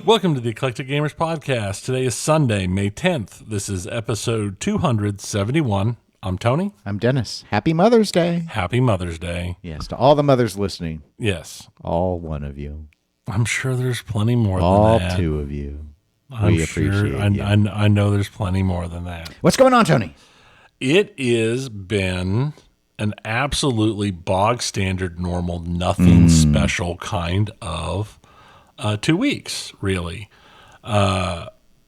Welcome to the Eclectic Gamers Podcast. Today is Sunday, May 10th. This is episode 271. I'm Tony. I'm Dennis. Happy Mother's Day. Happy Mother's Day. Yes, to all the mothers listening. Yes. All one of you. I'm sure there's plenty more all than that. All two of you. We appreciate you. I know there's plenty more than that. What's going on, Tony? It has been an absolutely bog standard, normal, nothing special kind of 2 weeks, really.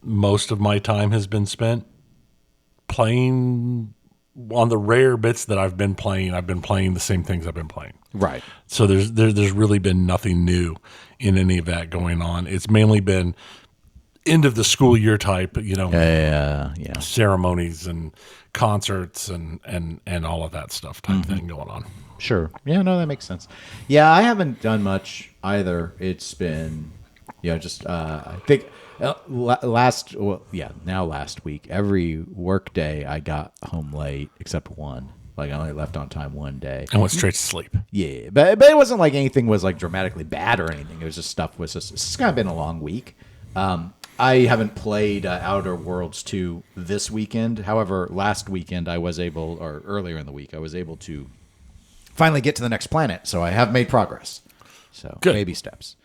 Most of my time has been spent playing on the rare bits that I've been playing. I've been playing the same things I've been playing. Right. So there's really been nothing new in any of that going on. It's mainly been end of the school year type, ceremonies and concerts and all of that stuff type thing going on. Sure. Yeah, no, that makes sense. Yeah, I haven't done much either. It's been, I think last week, every work day I got home late except one. Like I only left on time one day. And went straight to sleep. Yeah, but it wasn't like anything was like dramatically bad or anything. It was just it's just kind of been a long week. I haven't played Outer Worlds 2 this weekend. However, last weekend earlier in the week, I was able to finally get to the next planet. So I have made progress. So good. Baby steps.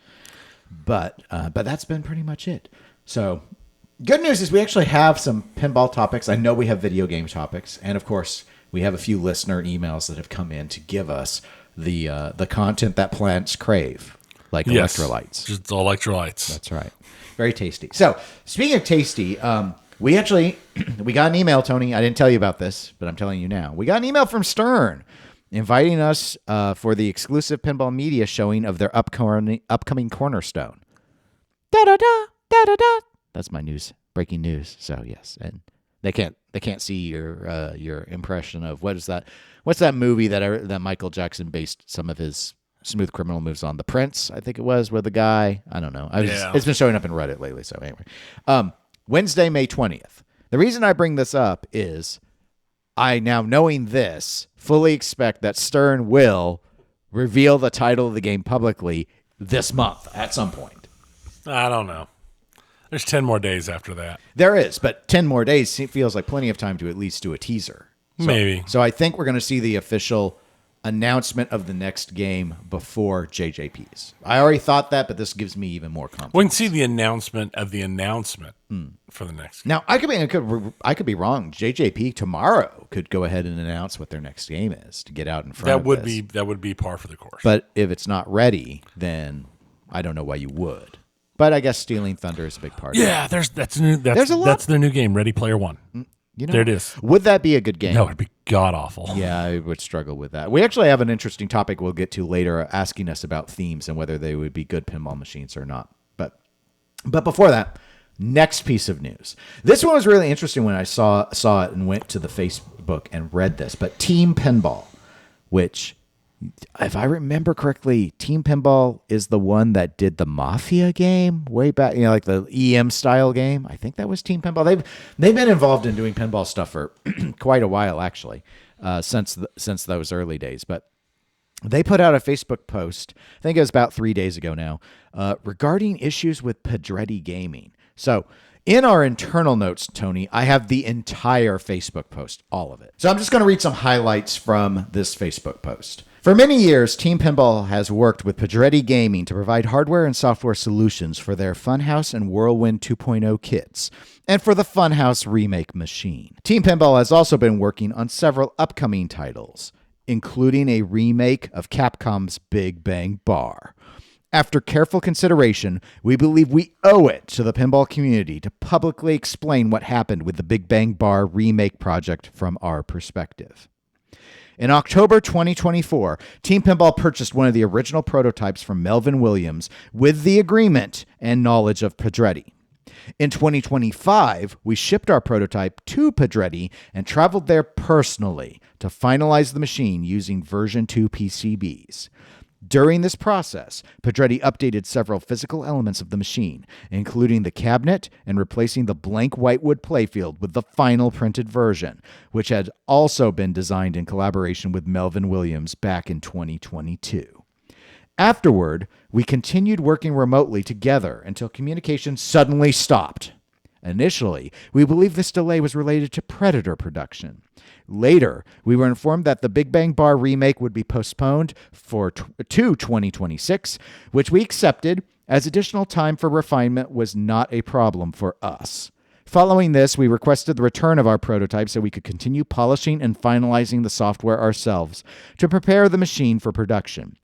But that's been pretty much it. So good news is we actually have some pinball topics. I know we have video game topics. And of course, we have a few listener emails that have come in to give us the content that plants crave, like electrolytes. Just electrolytes. That's right. Very tasty. So, speaking of tasty, we got an email, Tony. I didn't tell you about this, but I'm telling you now. We got an email from Stern inviting us for the exclusive pinball media showing of their upcoming Cornerstone. Da-da-da, da-da-da. That's my breaking news. So, yes. And they can't see your impression of what's that movie that Michael Jackson based some of his Smooth Criminal moves on. The Prince, I think it was, where the guy, I don't know. It's been showing up in Reddit lately. So anyway, Wednesday, May 20th. The reason I bring this up is I now, knowing this, fully expect that Stern will reveal the title of the game publicly this month at some point. I don't know. There's 10 more days after that. There is, but 10 more days feels like plenty of time to at least do a teaser. Maybe. So I think we're going to see the official announcement of the next game before JJP's. I already thought that, but this gives me even more confidence. We can see the announcement of the announcement for the next game. Now, I could be wrong. JJP tomorrow could go ahead and announce what their next game is to get out in front of this. That would be par for the course. But if it's not ready, then I don't know why you would. But I guess Stealing Thunder is a big part of it. Yeah, there's a lot. That's their new game, Ready Player One. There it is. Would that be a good game? No, it'd be god-awful. Yeah, I would struggle with that. We actually have an interesting topic we'll get to later asking us about themes and whether they would be good pinball machines or not. But before that, next piece of news. This one was really interesting when I saw it and went to the Facebook and read this. But Team Pinball, which, if I remember correctly, Team Pinball is the one that did the Mafia game way back, like the EM style game. I think that was Team Pinball. They've been involved in doing pinball stuff for quite a while, actually, since those early days. But they put out a Facebook post, I think it was about 3 days ago now, regarding issues with Pedretti Gaming. So in our internal notes, Tony, I have the entire Facebook post, all of it. So I'm just going to read some highlights from this Facebook post. For many years, Team Pinball has worked with Pedretti Gaming to provide hardware and software solutions for their Funhouse and Whirlwind 2.0 kits, and for the Funhouse Remake machine. Team Pinball has also been working on several upcoming titles, including a remake of Capcom's Big Bang Bar. After careful consideration, we believe we owe it to the pinball community to publicly explain what happened with the Big Bang Bar remake project from our perspective. In October 2024, Team Pinball purchased one of the original prototypes from Melvin Williams with the agreement and knowledge of Pedretti. In 2025, we shipped our prototype to Pedretti and traveled there personally to finalize the machine using version 2 PCBs. During this process, Pedretti updated several physical elements of the machine, including the cabinet and replacing the blank whitewood playfield with the final printed version, which had also been designed in collaboration with Melvin Williams back in 2022. Afterward, we continued working remotely together until communication suddenly stopped. Initially, we believed this delay was related to Predator production. Later, we were informed that the Big Bang Bar remake would be postponed to 2026, which we accepted as additional time for refinement was not a problem for us. Following this, we requested the return of our prototype so we could continue polishing and finalizing the software ourselves to prepare the machine for production.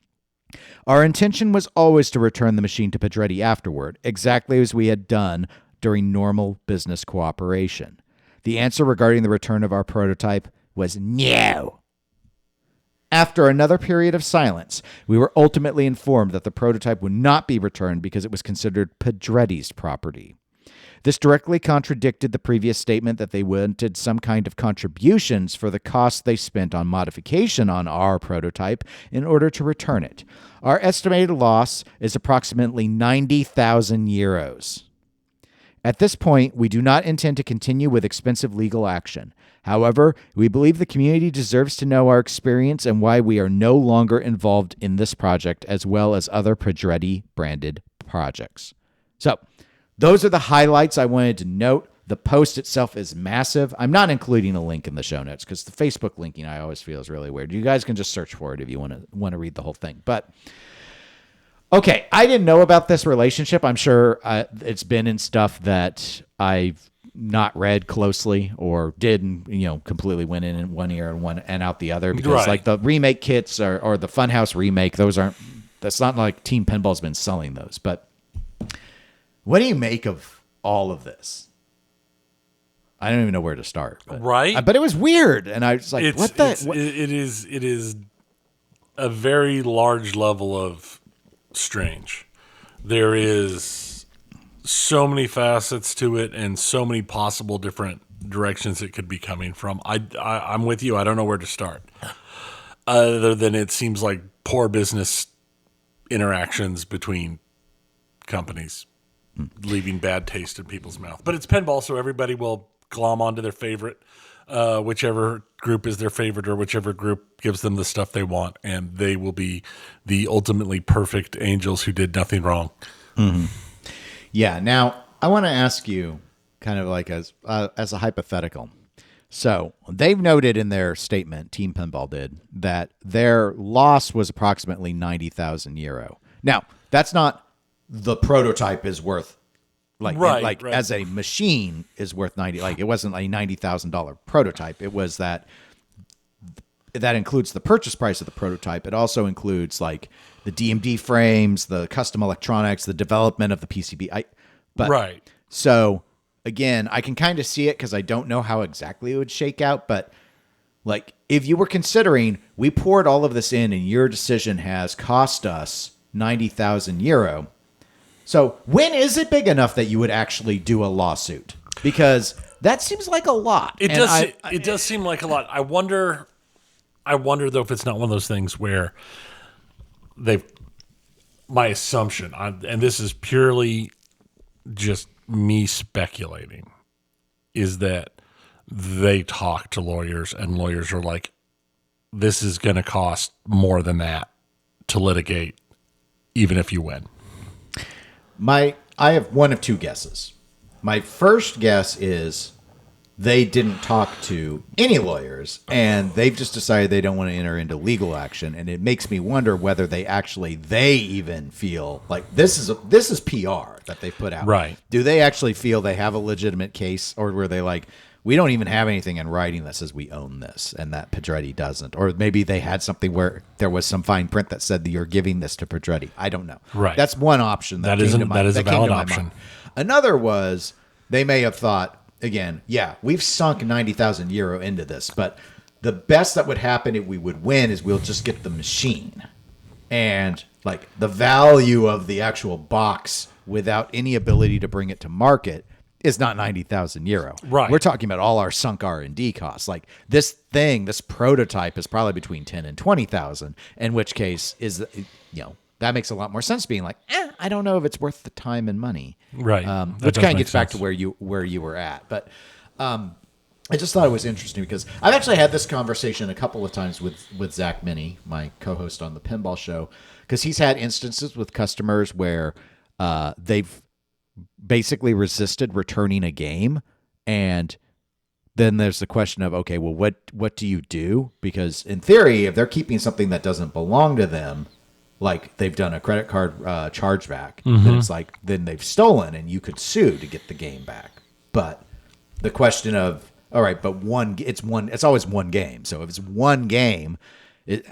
Our intention was always to return the machine to Pedretti afterward, exactly as we had done during normal business cooperation. The answer regarding the return of our prototype was no. After another period of silence, we were ultimately informed that the prototype would not be returned because it was considered Pedretti's property. This directly contradicted the previous statement that they wanted some kind of contributions for the costs they spent on modification on our prototype in order to return it. Our estimated loss is approximately 90,000 euros. At this point, we do not intend to continue with expensive legal action. However, we believe the community deserves to know our experience and why we are no longer involved in this project as well as other Pedretti-branded projects. So, those are the highlights I wanted to note. The post itself is massive. I'm not including a link in the show notes because the Facebook linking I always feel is really weird. You guys can just search for it if you want to read the whole thing. But okay, I didn't know about this relationship. I'm sure it's been in stuff that I've not read closely or did, and completely went in one ear and out the other because like the remake kits or the Funhouse remake, that's not like Team Pinball's been selling those. But what do you make of all of this? I don't even know where to start. But, right? But it was weird, and I was like, It is a very large level of strange. There is so many facets to it and so many possible different directions it could be coming from. I'm with you. I don't know where to start. Other than it seems like poor business interactions between companies, leaving bad taste in people's mouth. But it's pinball, so everybody will glom onto their favorite, whichever group is their favorite or whichever group gives them the stuff they want, and they will be the ultimately perfect angels who did nothing wrong. Mm-hmm. Yeah. Now, I want to ask you kind of like as a hypothetical. So they've noted in their statement, Team Pinball did, that their loss was approximately 90,000 euro. Now, that's not the prototype is worth right. As a machine is worth 90, like it wasn't a $90,000 prototype. It was that includes the purchase price of the prototype. It also includes like the DMD frames, the custom electronics, the development of the PCB. Right. So again, I can kind of see it because I don't know how exactly it would shake out. But like if you were considering, we poured all of this in and your decision has cost us 90,000 euro. So when is it big enough that you would actually do a lawsuit? Because that seems like a lot. It does seem like a lot. I wonder though if it's not one of those things where my assumption, and this is purely just me speculating, is that they talk to lawyers and lawyers are like, this is going to cost more than that to litigate, even if you win. I have one of two guesses. My first guess is they didn't talk to any lawyers and they've just decided they don't want to enter into legal action. And it makes me wonder whether they even feel like this is PR that they put out. Right. Do they actually feel they have a legitimate case, or were they like, we don't even have anything in writing that says we own this and that Pedretti doesn't? Or maybe they had something where there was some fine print that said that you're giving this to Pedretti. I don't know. Right. That's one option. That is a valid option. Another was they may have thought, again, yeah, we've sunk 90,000 euro into this, but the best that would happen if we would win is we'll just get the machine. And like the value of the actual box without any ability to bring it to market is not 90,000 euro. Right. We're talking about all our sunk R&D costs. Like this prototype is probably between 10 and 20,000, in which case that makes a lot more sense being like, I don't know if it's worth the time and money. Right. Which kind of gets back to where you were at. But I just thought it was interesting because I've actually had this conversation a couple of times with Zach Minnie, my co-host on the Pinball Show, because he's had instances with customers where they've basically resisted returning a game, and then there's the question of, okay, well, what do you do? Because in theory, if they're keeping something that doesn't belong to them, like they've done a credit card chargeback, then it's like, then they've stolen and you could sue to get the game back. But the question of, all right, but it's always one game. So if it's one game, do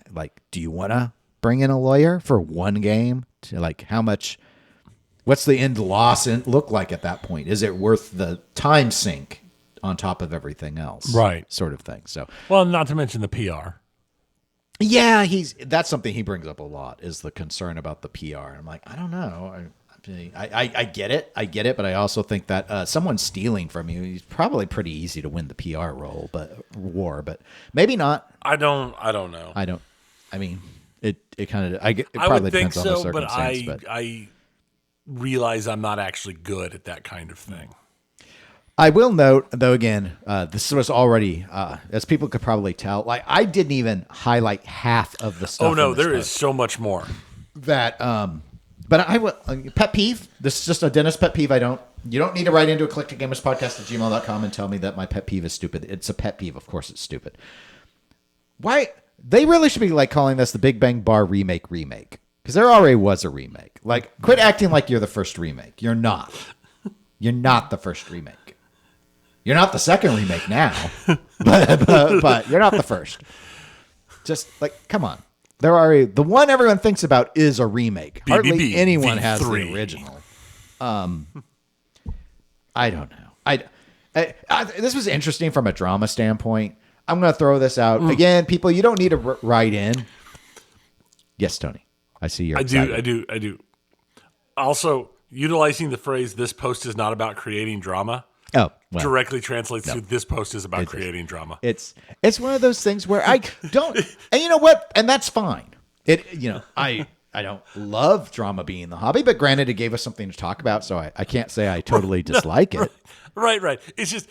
you want to bring in a lawyer for one game? Like how much, what's the end loss look like at that point? Is it worth the time sink on top of everything else? Right. Sort of thing. So, well, not to mention the PR. Yeah, that's something he brings up a lot, is the concern about the PR. I'm like, I don't know. I get it, but I also think that someone stealing from you is probably pretty easy to win the PR war, but maybe not. I don't know. I mean, it kind of it I probably would think depends on the so, circumstance. but I realize I'm not actually good at that kind of thing. I will note, though, again, this was already, as people could probably tell, like I didn't even highlight half of the stuff. Oh no, there is so much more. That, but I will pet peeve. This is just a Dennis pet peeve. You don't need to write into eclecticgamerspodcast@gmail.com and tell me that my pet peeve is stupid. It's a pet peeve. Of course, it's stupid. Why they really should be like calling this the Big Bang Bar remake, because there already was a remake. Like, quit acting like you're the first remake. You're not. You're not the first remake. You're not the second remake now, but you're not the first. Just like, come on. The one everyone thinks about is a remake. Hardly anyone has the original. I don't know. This was interesting from a drama standpoint. I'm going to throw this out again. People, you don't need to write in. Yes, Tony. I see you're excited. I do. Also, utilizing the phrase "this post is not about creating drama." Oh, well, directly translates to "this post is about creating drama." It's one of those things where I don't, and you know what, and that's fine. I don't love drama being the hobby, but granted, it gave us something to talk about, so I can't say I totally dislike it. Right. It's just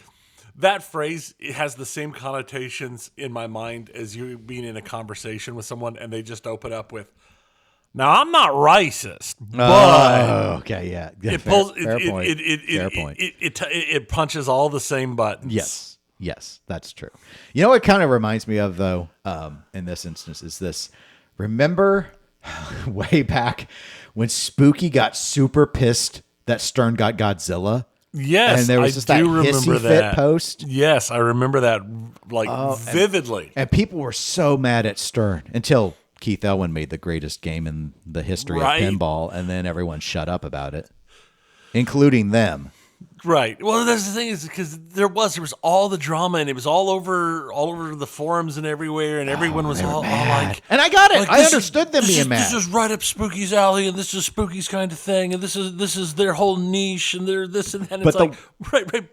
that phrase, it has the same connotations in my mind as you being in a conversation with someone and they just open up with, "Now, I'm not racist, but..." Okay, yeah. It pulls. Fair point. Fair point. It punches all the same buttons. Yes, that's true. You know what kind of reminds me of, though, in this instance, is this. Remember way back when Spooky got super pissed that Stern got Godzilla? Yes, and there was just that hissy fit post. Yes, I remember that vividly. And people were so mad at Stern until Keith Elwin made the greatest game in the history of pinball, and then everyone shut up about it, including them. Right. Well, that's the thing, is because there was all the drama, and it was all over the forums and everywhere, and everyone was all like, and I got it. I understood them being mad. This is right up Spooky's alley, and this is Spooky's kind of thing, and this is their whole niche, and they're this and that. And right. But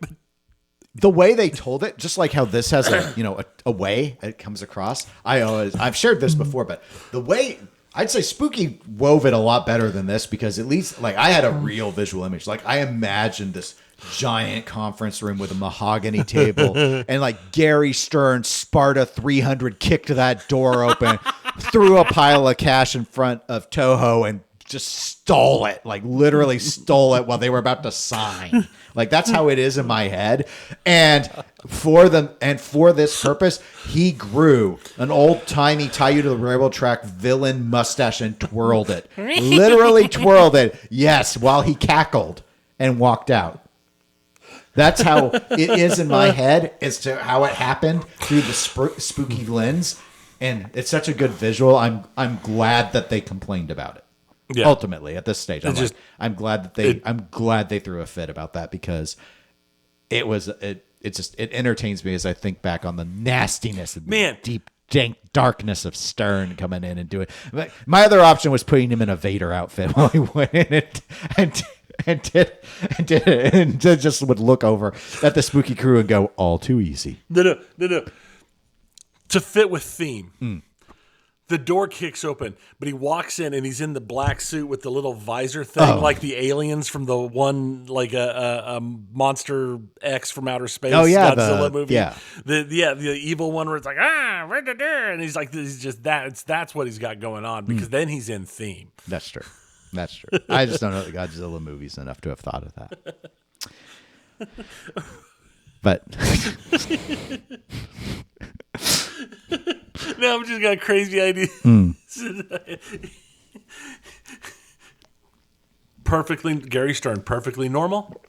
the way they told it, just like how this has a way it comes across. I've shared this before, but the way. I'd say Spooky wove it a lot better than this, because at least like I had a real visual image. Like I imagined this giant conference room with a mahogany table and like Gary Stern Sparta 300 kicked that door open, threw a pile of cash in front of Toho and just stole it, like literally stole it while they were about to sign. Like that's how it is in my head. And for this purpose, he grew an old timey tie you to the railroad track villain mustache and twirled it. Literally twirled it. Yes, while he cackled and walked out. That's how it is in my head as to how it happened through the spooky lens. And it's such a good visual. I'm glad that they complained about it. Yeah. Ultimately, at this stage, I'm glad that they threw a fit about that, because it entertains me as I think back on the nastiness and the deep dank darkness of Stern coming in and doing. My other option was putting him in a Vader outfit while he went in and just would look over at the spooky crew and go, "All too easy." No. To fit with theme. the door kicks open, but he walks in and he's in the black suit with the little visor thing, like the aliens from the one, like a Monster X from Outer Space Godzilla movie. Yeah. The evil one where it's like, and he's like, he's just that's what he's got going on, because then he's in theme. That's true. That's true. I just don't know the Godzilla movies enough to have thought of that. But now I've just got crazy ideas. Gary Stern, perfectly normal.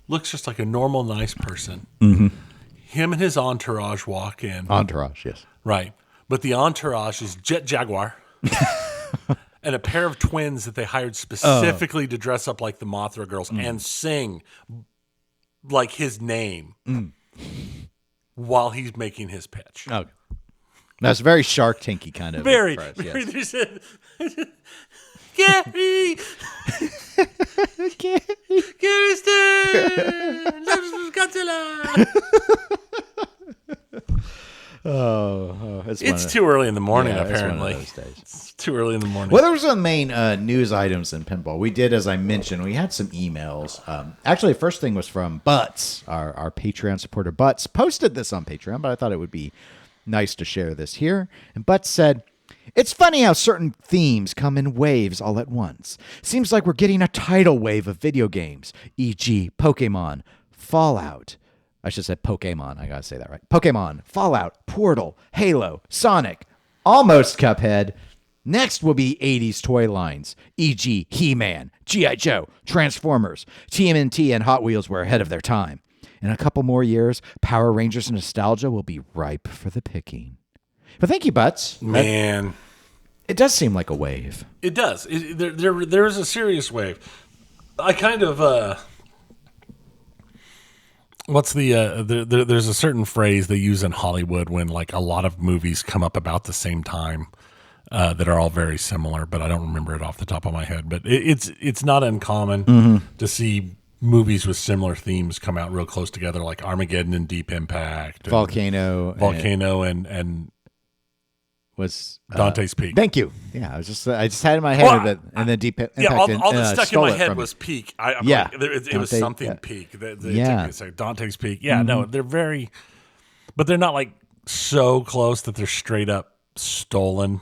Looks just like a normal, nice person. Mm-hmm. Him and his entourage walk in. Entourage, yes. Right. But the entourage is Jet Jaguar and a pair of twins that they hired specifically to dress up like the Mothra girls and sing like his name while he's making his pitch. Okay. That's very Shark Tanky kind of. Very. Yes. Gary! Gary Stern! Godzilla! It's too early in the morning, apparently. It's too early in the morning. Well, there were some main news items in pinball. We did, as I mentioned, we had some emails. Actually, the first thing was from Butts, our Patreon supporter. Butts posted this on Patreon, but I thought it would be nice to share this here. And Butts said, "It's funny how certain themes come in waves all at once. Seems like we're getting a tidal wave of video games, e.g. Pokemon, Fallout." I should say Pokemon. I gotta say that right. Pokemon, Fallout, Portal, Halo, Sonic, almost Cuphead. Next will be 80s toy lines, e.g. He-Man, G.I. Joe, Transformers, TMNT, and Hot Wheels were ahead of their time. In a couple more years, Power Rangers nostalgia will be ripe for the picking. But thank you, Butts. Man. It does seem like a wave. It does. There is a serious wave. I kind of... there's a certain phrase they use in Hollywood when like a lot of movies come up about the same time that are all very similar, but I don't remember it off the top of my head. But it's not uncommon to see movies with similar themes come out real close together, like Armageddon and Deep Impact, and Volcano, and was Dante's Peak. Thank you. Yeah, I just had it in my head that, and then Deep Impact. Yeah, all that stuck in my head was Peak. It was something Peak. Dante's Peak. Yeah, no, they're very, but they're not like so close that they're straight up stolen.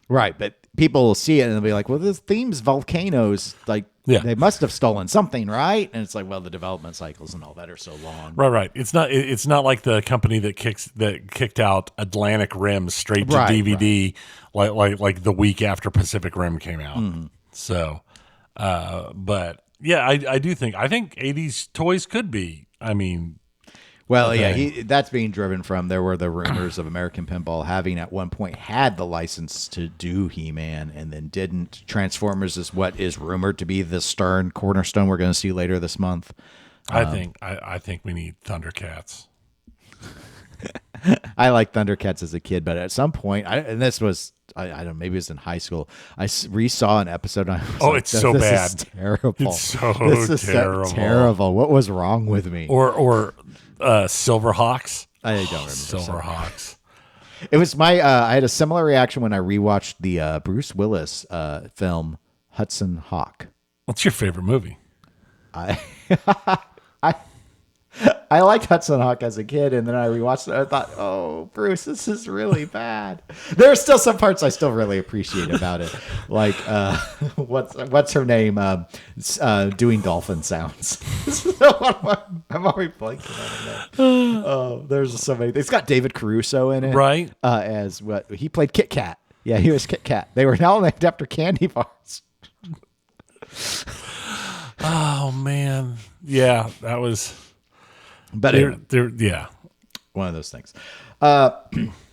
Right, but people will see it and they'll be like, "Well, this theme's volcanoes. Like, they must have stolen something, right?" And it's like, well, the development cycles and all that are so long. Right. It's not like the company that kicked out Atlantic Rim straight to DVD like the week after Pacific Rim came out. So, but yeah, I think 80s toys could be. I mean. Well, yeah, that's being driven from, there were the rumors of American Pinball having at one point had the license to do He-Man and then didn't. Transformers is what is rumored to be the Stern cornerstone we're going to see later this month. I think we need Thundercats. I liked Thundercats as a kid, but at some point, and this was, I don't know, maybe it was in high school, I resaw an episode and I was like, it's so bad. This is terrible. It's so terrible. What was wrong with me? Or Silverhawks. I don't remember. Silverhawks. It was I had a similar reaction when I rewatched the Bruce Willis film Hudson Hawk. What's your favorite movie? I liked Hudson Hawk as a kid, and then I rewatched it. I thought, "Oh, Bruce, this is really bad." There are still some parts I still really appreciate about it, like what's her name doing dolphin sounds. I'm already blanking on it. Oh, there's so many. It's got David Caruso in it, right? As what he played, Kit Kat. Yeah, he was Kit Kat. They were now named after candy bars. Oh man, yeah, that was. But yeah, one of those things.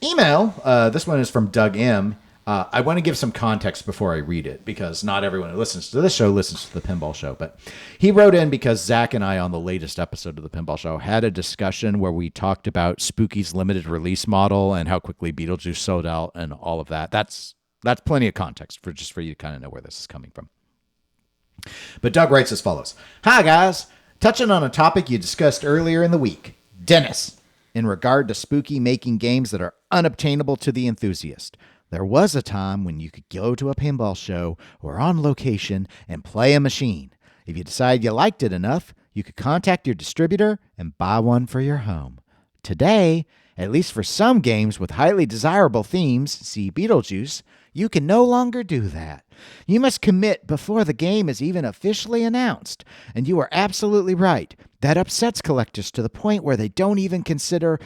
Email. This one is from Doug M. I want to give some context before I read it because not everyone who listens to this show listens to the Pinball Show. But he wrote in because Zach and I on the latest episode of the Pinball Show had a discussion where we talked about Spooky's limited release model and how quickly Beetlejuice sold out and all of that. That's plenty of context for you to kind of know where this is coming from. But Doug writes as follows. Hi, guys. Touching on a topic you discussed earlier in the week. Dennis, in regard to Spooky making games that are unobtainable to the enthusiast. There was a time when you could go to a pinball show or on location and play a machine. If you decided you liked it enough, you could contact your distributor and buy one for your home. Today, at least for some games with highly desirable themes, see Beetlejuice, you can no longer do that. You must commit before the game is even officially announced. And you are absolutely right. That upsets collectors to the point where they don't even consider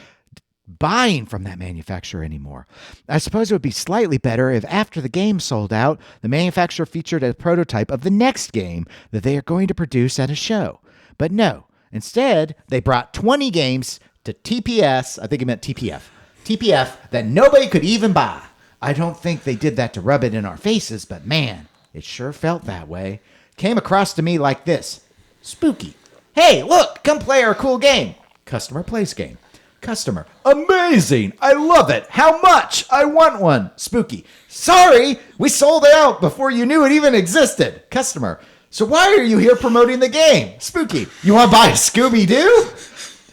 buying from that manufacturer anymore. I suppose it would be slightly better if after the game sold out, the manufacturer featured a prototype of the next game that they are going to produce at a show. But no, instead, they brought 20 games to TPS, I think it meant TPF, that nobody could even buy. I don't think they did that to rub it in our faces, but man, it sure felt that way. Came across to me like this. Spooky. Hey, look, come play our cool game. Customer plays game. Customer. Amazing. I love it. How much? I want one. Spooky. Sorry, we sold it out before you knew it even existed. Customer. So why are you here promoting the game? Spooky. You want to buy a Scooby-Doo?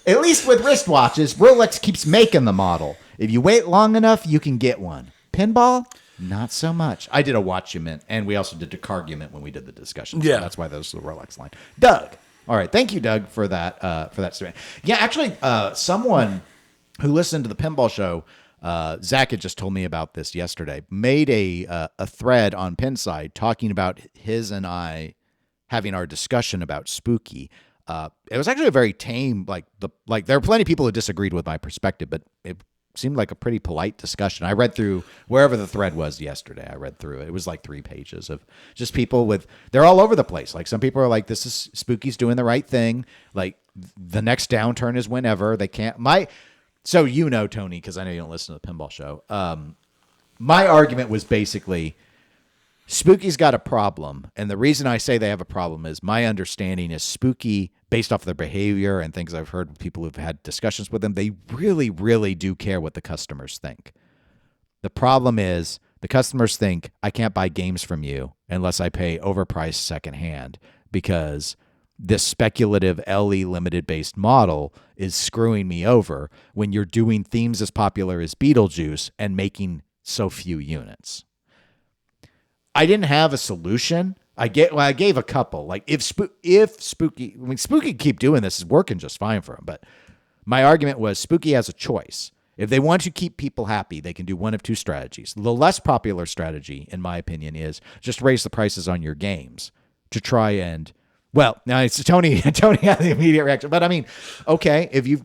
At least with wristwatches, Rolex keeps making the model. If you wait long enough, you can get one. Pinball? Not so much. I did a watchument, and we also did a cargument when we did the discussion. Yeah. So that's why those are the Rolex line. Doug. All right. Thank you, Doug, for that statement. Yeah, actually, someone who listened to the pinball show, Zach had just told me about this yesterday, made a thread on Pinside talking about his and I having our discussion about Spooky. It was actually a very tame, there were plenty of people who disagreed with my perspective, but it seemed like a pretty polite discussion. I read through wherever the thread was yesterday. I read through it. It was like 3 pages of just people they're all over the place. Like some people are like, this is Spooky's doing the right thing. Like the next downturn is whenever they can't. So Tony, because I know you don't listen to the pinball show. My argument was basically Spooky's got a problem. And the reason I say they have a problem is my understanding is Spooky, based off their behavior and things I've heard with people who've had discussions with them, they really, really do care what the customers think. The problem is the customers think I can't buy games from you unless I pay overpriced secondhand because this speculative LE limited based model is screwing me over when you're doing themes as popular as Beetlejuice and making so few units. I didn't have a solution. I gave a couple. Like if Spooky, Spooky keep doing this is working just fine for him. But my argument was Spooky has a choice. If they want to keep people happy, they can do one of two strategies. The less popular strategy, in my opinion, is just raise the prices on your games to try and. Well, now it's Tony. Tony had the immediate reaction, but I mean, okay, if you're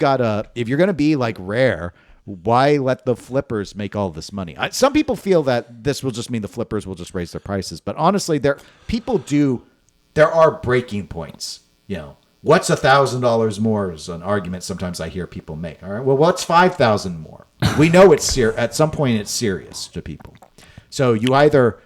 going to be like Rare. Why let the flippers make all this money? Some people feel that this will just mean the flippers will just raise their prices. But honestly, there are breaking points. What's $1,000 more is an argument sometimes I hear people make. All right, well, what's $5,000 more? We know at some point it's serious to people. So you either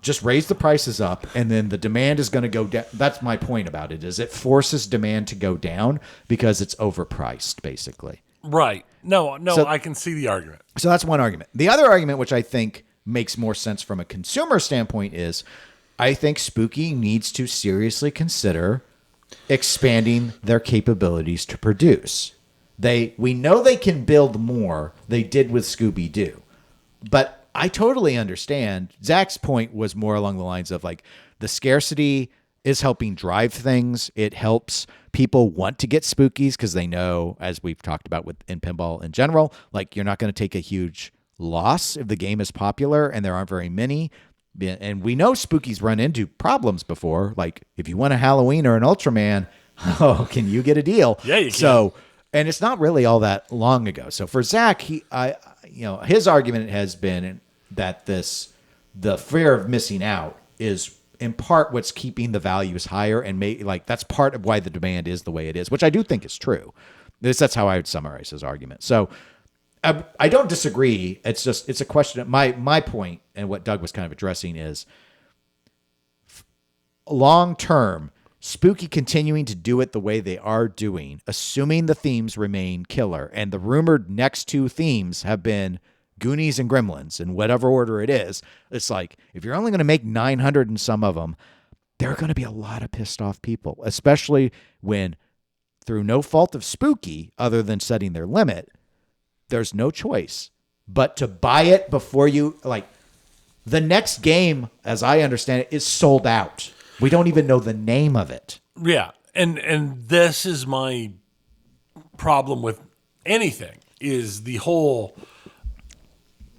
just raise the prices up and then the demand is going to go down. That's my point about it, is it forces demand to go down because it's overpriced, basically. Right. No, So- I can see the argument. So that's one argument. The other argument, which I think makes more sense from a consumer standpoint, is I think Spooky needs to seriously consider expanding their capabilities to produce. We know they can build more. They did with Scooby-Doo. But I totally understand. Zach's point was more along the lines of like the scarcity is helping drive things. It helps people want to get Spookies because they know, as we've talked about in pinball in general, like you're not going to take a huge loss if the game is popular and there aren't very many. And we know Spookies run into problems before. Like if you want a Halloween or an Ultraman, can you get a deal? Yeah, you can. So, and it's not really all that long ago. So for Zach, his argument has been that the fear of missing out is in part what's keeping the values higher, and that's part of why the demand is the way it is, which I do think is true. That's how I would summarize his argument. So I don't disagree. It's a question. My point and what Doug was kind of addressing is long term, Spooky continuing to do it the way they are doing, assuming the themes remain killer, and the rumored next 2 themes have been Goonies and Gremlins in whatever order it is. It's like, if you're only going to make 900 and some of them, there are going to be a lot of pissed off people, especially when, through no fault of Spooky, other than setting their limit, there's no choice but to buy it before you, like, The next game, as I understand it, is sold out. We don't even know the name of it. Yeah, and this is my problem with anything is the whole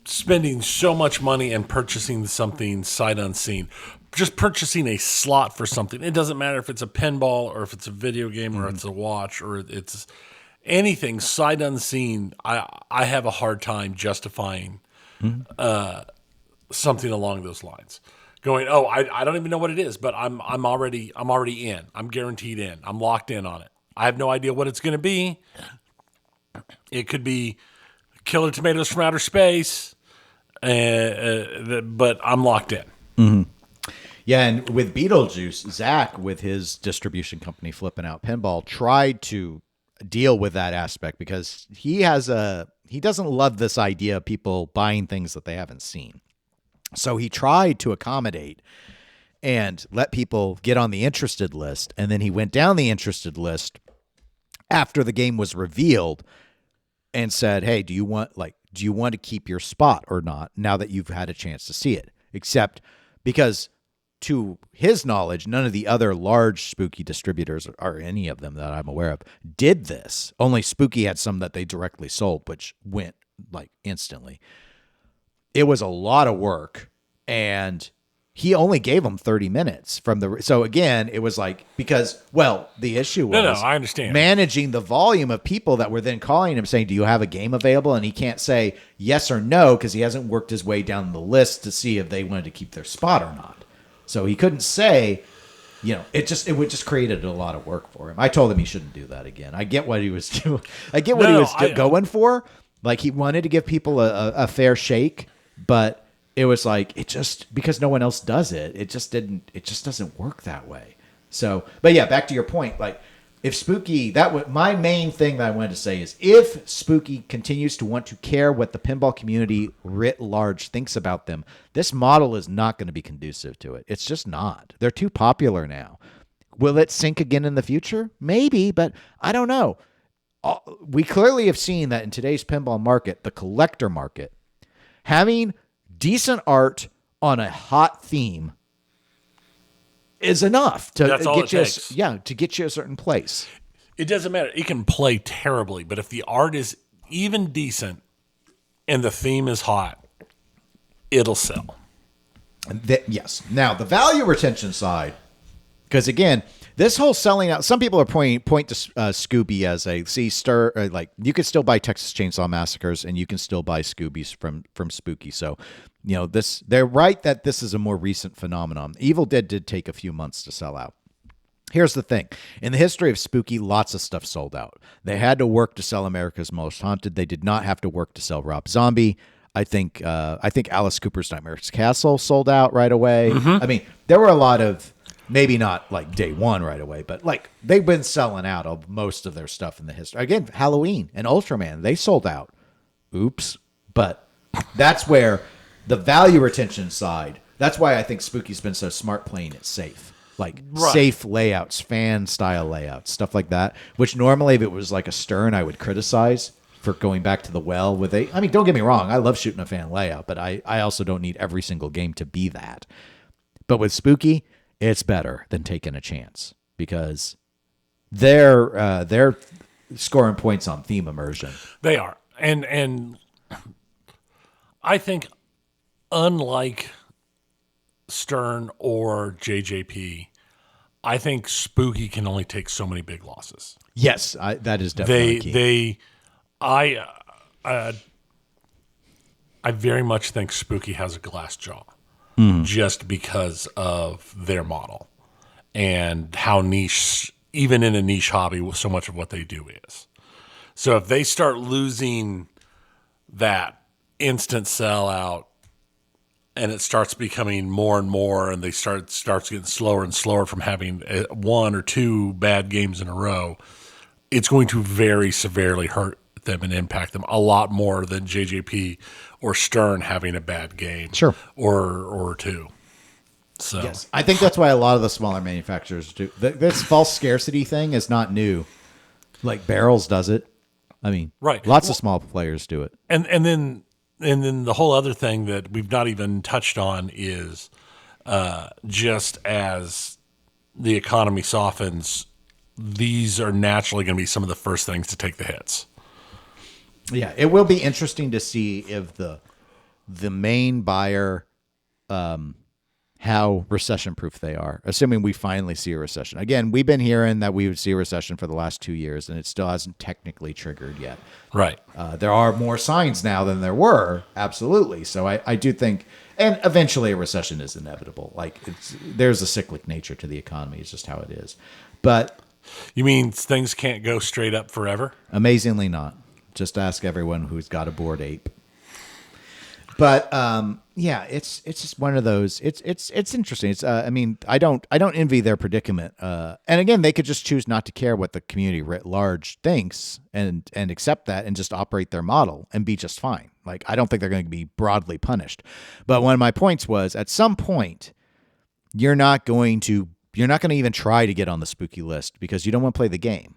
spending so much money and purchasing something sight unseen. Just purchasing a slot for something. It doesn't matter if it's a pinball or if it's a video game or it's a watch or it's anything sight unseen. I have a hard time justifying something along those lines. Going, oh, I don't even know what it is, but I'm already in. I'm guaranteed in. I'm locked in on it. I have no idea what it's going to be. It could be Killer Tomatoes from Outer Space, but I'm locked in. Mm-hmm. Yeah, and with Beetlejuice, Zach, with his distribution company Flipping Out Pinball, tried to deal with that aspect because he doesn't love this idea of people buying things that they haven't seen. So he tried to accommodate and let people get on the interested list, and then he went down the interested list after the game was revealed and said, "Hey, do you want to keep your spot or not now that you've had a chance to see it?" Except because to his knowledge, none of the other large Spooky distributors or any of them that I'm aware of did this. Only Spooky had some that they directly sold, which went like instantly. It was a lot of work, and he only gave them 30 minutes from the. So again, it was like because the issue was no, I understand managing the volume of people that were then calling him saying, "Do you have a game available?" And he can't say yes or no because he hasn't worked his way down the list to see if they wanted to keep their spot or not. So he couldn't say. It would just created a lot of work for him. I told him he shouldn't do that again. I get what he was doing. I get what he was going for. Like he wanted to give people a fair shake. But it was like it just because no one else does it, it just doesn't work that way. So, but yeah, back to your point, like if Spooky, my main thing that I wanted to say is if Spooky continues to want to care what the pinball community writ large thinks about them, this model is not going to be conducive to it. It's just not. They're too popular now. Will it sink again in the future? Maybe, but I don't know. We clearly have seen that in today's pinball market, the collector market, having decent art on a hot theme is enough to get you a certain place. It doesn't matter. It can play terribly, but if the art is even decent and the theme is hot, it'll sell. Yes. Now, the value retention side, because again, this whole selling out, some people are point to Scooby as you could still buy Texas Chainsaw Massacres and you can still buy Scoobies from Spooky. So, they're right that this is a more recent phenomenon. Evil Dead did take a few months to sell out. Here's the thing. In the history of Spooky, lots of stuff sold out. They had to work to sell America's Most Haunted. They did not have to work to sell Rob Zombie. I think Alice Cooper's Nightmare's Castle sold out right away. Mm-hmm. I mean, there were a lot of, maybe not like day one right away, but like they've been selling out of most of their stuff in the history. Again, Halloween and Ultraman, they sold out. Oops. But that's where the value retention side, that's why I think Spooky's been so smart playing it safe. Like safe layouts, fan style layouts, stuff like that, which normally if it was like a Stern, I would criticize for going back to the well with I mean, don't get me wrong. I love shooting a fan layout, but I also don't need every single game to be that. But with Spooky, it's better than taking a chance because they're scoring points on theme immersion. They are. And I think unlike Stern or JJP, I think Spooky can only take so many big losses. Yes, that is definitely key. I very much think Spooky has a glass jaw just because of their model and how niche, even in a niche hobby, so much of what they do is. So if they start losing that instant sellout and it starts becoming more and more and they starts getting slower and slower from having one or two bad games in a row, it's going to very severely hurt them and impact them a lot more than JJP or Stern having a bad game or two. So yes, I think that's why a lot of the smaller manufacturers do. This false scarcity thing is not new. Like Barrels does it. I mean, lots of small players do it. And then and then the whole other thing that we've not even touched on is just as the economy softens, these are naturally going to be some of the first things to take the hits. Yeah, it will be interesting to see if the main buyer, how recession-proof they are, assuming we finally see a recession. Again, we've been hearing that we would see a recession for the last 2 years, and it still hasn't technically triggered yet. Right. There are more signs now than there were, absolutely. So I do think, and eventually a recession is inevitable. Like, there's a cyclic nature to the economy. It's just how it is. But You mean things can't go straight up forever? amazingly not. Just ask everyone who's got a bored ape. But yeah, it's just one of those. It's interesting. It's I mean, I don't envy their predicament. And again, they could just choose not to care what the community writ large thinks and accept that and just operate their model and be just fine. Like, I don't think they're going to be broadly punished. But one of my points was, at some point, you're not going to even try to get on the spooky list because you don't want to play the game,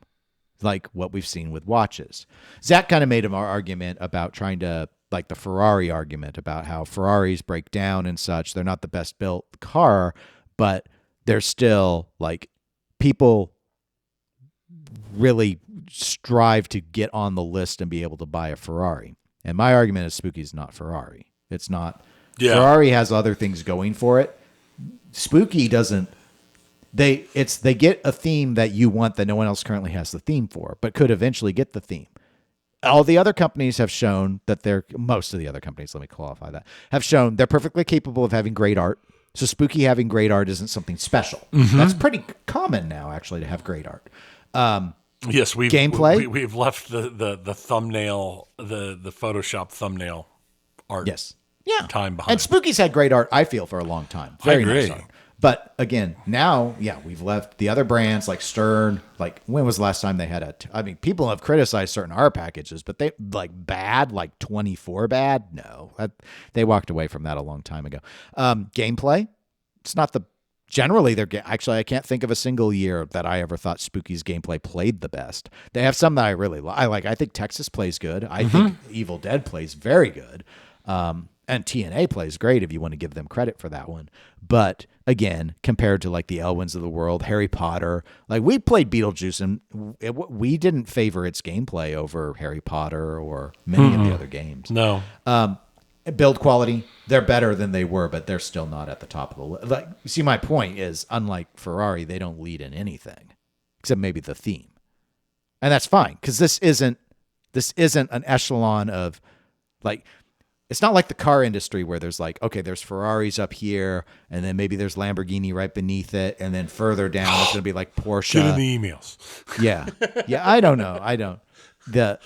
like what we've seen with watches. Zach kind of made an argument about trying to, like the Ferrari argument about how Ferraris break down and such. They're not the best built car, but they're still, like, people really strive to get on the list and be able to buy a Ferrari. And my argument is Spooky is not Ferrari. It's not. Yeah. Ferrari has other things going for it. Spooky doesn't. They get a theme that you want that no one else currently has the theme for, but could eventually get the theme. All the other companies have shown that most of the other companies, let me qualify that, have shown they're perfectly capable of having great art. So Spooky having great art isn't something special. Mm-hmm. That's pretty common now, actually, to have great art. Yes, gameplay. We've left the thumbnail, the Photoshop thumbnail art. Yes, yeah, time behind. And Spooky's had great art, I feel, for a long time. Very nice art. But again, now, yeah, we've left the other brands like Stern. Like, when was the last time they had I mean, people have criticized certain art packages, but they like 24 bad. No, they walked away from that a long time ago. Gameplay, it's not generally actually, I can't think of a single year that I ever thought Spooky's gameplay played the best. They have some that I really like. I think Texas plays good. I think Evil Dead plays very good. And TNA plays great if you want to give them credit for that one. But again, compared to like the Elwins of the world, Harry Potter, like, we played Beetlejuice and we didn't favor its gameplay over Harry Potter or many of the other games. No. Build quality, they're better than they were, but they're still not at the top of the list. Like, see, my point is, unlike Ferrari, they don't lead in anything except maybe the theme. And that's fine, because this isn't an echelon of, like, it's not like the car industry where there's like, okay, there's Ferraris up here, and then maybe there's Lamborghini right beneath it, and then further down it's going to be like Porsche. Get in the emails. Yeah, I don't know. But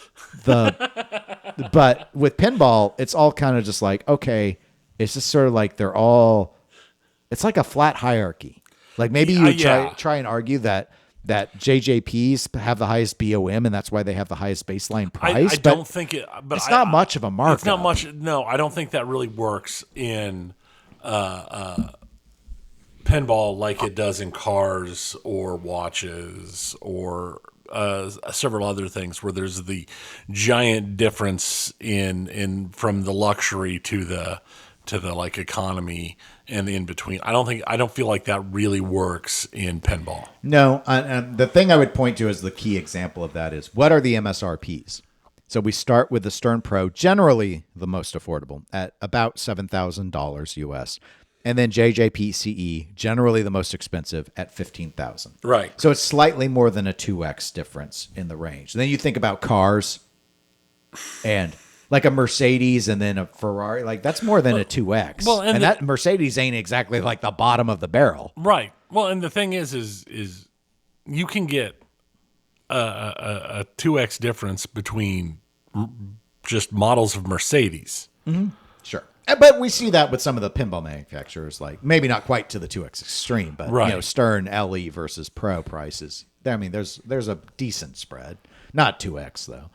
with pinball, it's all kind of just like, okay, it's just sort of like it's like a flat hierarchy. Like, maybe you try and argue that JJPs have the highest BOM and that's why they have the highest baseline price. I don't think it, but it's not much of a markup. It's not much. No, I don't think that really works in pinball like it does in cars or watches or several other things where there's the giant difference in from the luxury to the like economy and the in between. I don't feel like that really works in pinball. No, and the thing I would point to as the key example of that is, what are the MSRPs? So we start with the Stern Pro, generally the most affordable, at about $7,000 US. And then JJPCE, generally the most expensive, at $15,000. Right. So it's slightly more than a 2x difference in the range. And then you think about cars and like a Mercedes and then a Ferrari, like, that's more than a 2x. Well, and that Mercedes ain't exactly like the bottom of the barrel. Right. Well, and the thing is you can get a 2x difference between just models of Mercedes. Mm-hmm. Sure. But we see that with some of the pinball manufacturers, like, maybe not quite to the 2x extreme, but right. Stern LE versus Pro prices. I mean, there's a decent spread. Not 2x though.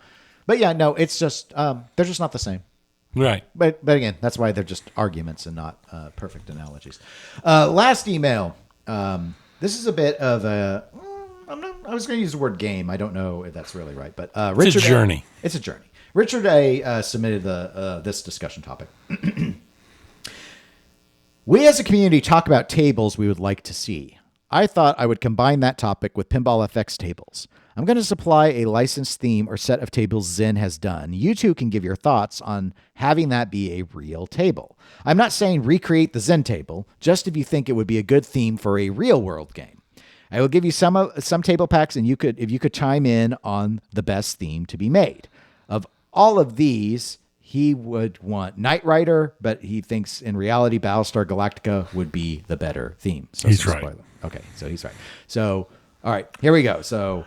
But yeah, no, it's just they're just not the same. Right. But again, that's why they're just arguments and not perfect analogies. Last email. This is a bit of a I was going to use the word game. I don't know if that's really right, but Richard, it's a journey. It's a journey. Richard A. Submitted this discussion topic. We as a community talk about tables we would like to see. I thought I would combine that topic with Pinball FX tables. I'm going to supply a licensed theme or set of tables Zen has done. You two can give your thoughts on having that be a real table. I'm not saying recreate the Zen table, just if you think it would be a good theme for a real world game. I will give you some table packs, and if you could chime in on the best theme to be made. Of all of these, he would want Knight Rider, but he thinks in reality Battlestar Galactica would be the better theme. So he's right. Spoiler. Okay, so he's right. So, all right, here we go. So,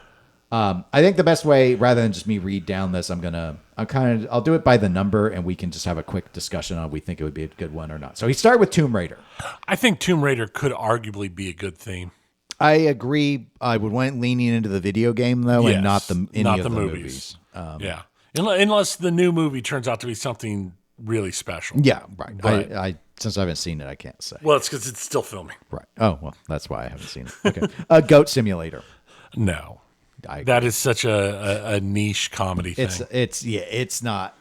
I think the best way, rather than just me read down this, I'll do it by the number, and we can just have a quick discussion on if we think it would be a good one or not. So he started with Tomb Raider. I think Tomb Raider could arguably be a good theme. I agree. I would want leaning into the video game though, and not the movies. Yeah, unless the new movie turns out to be something really special. Yeah, right. But, I since I haven't seen it, I can't say. Well, it's because it's still filming. Right. Oh well, that's why I haven't seen it. Okay. Goat Simulator. No, that is such a niche comedy thing. It's not.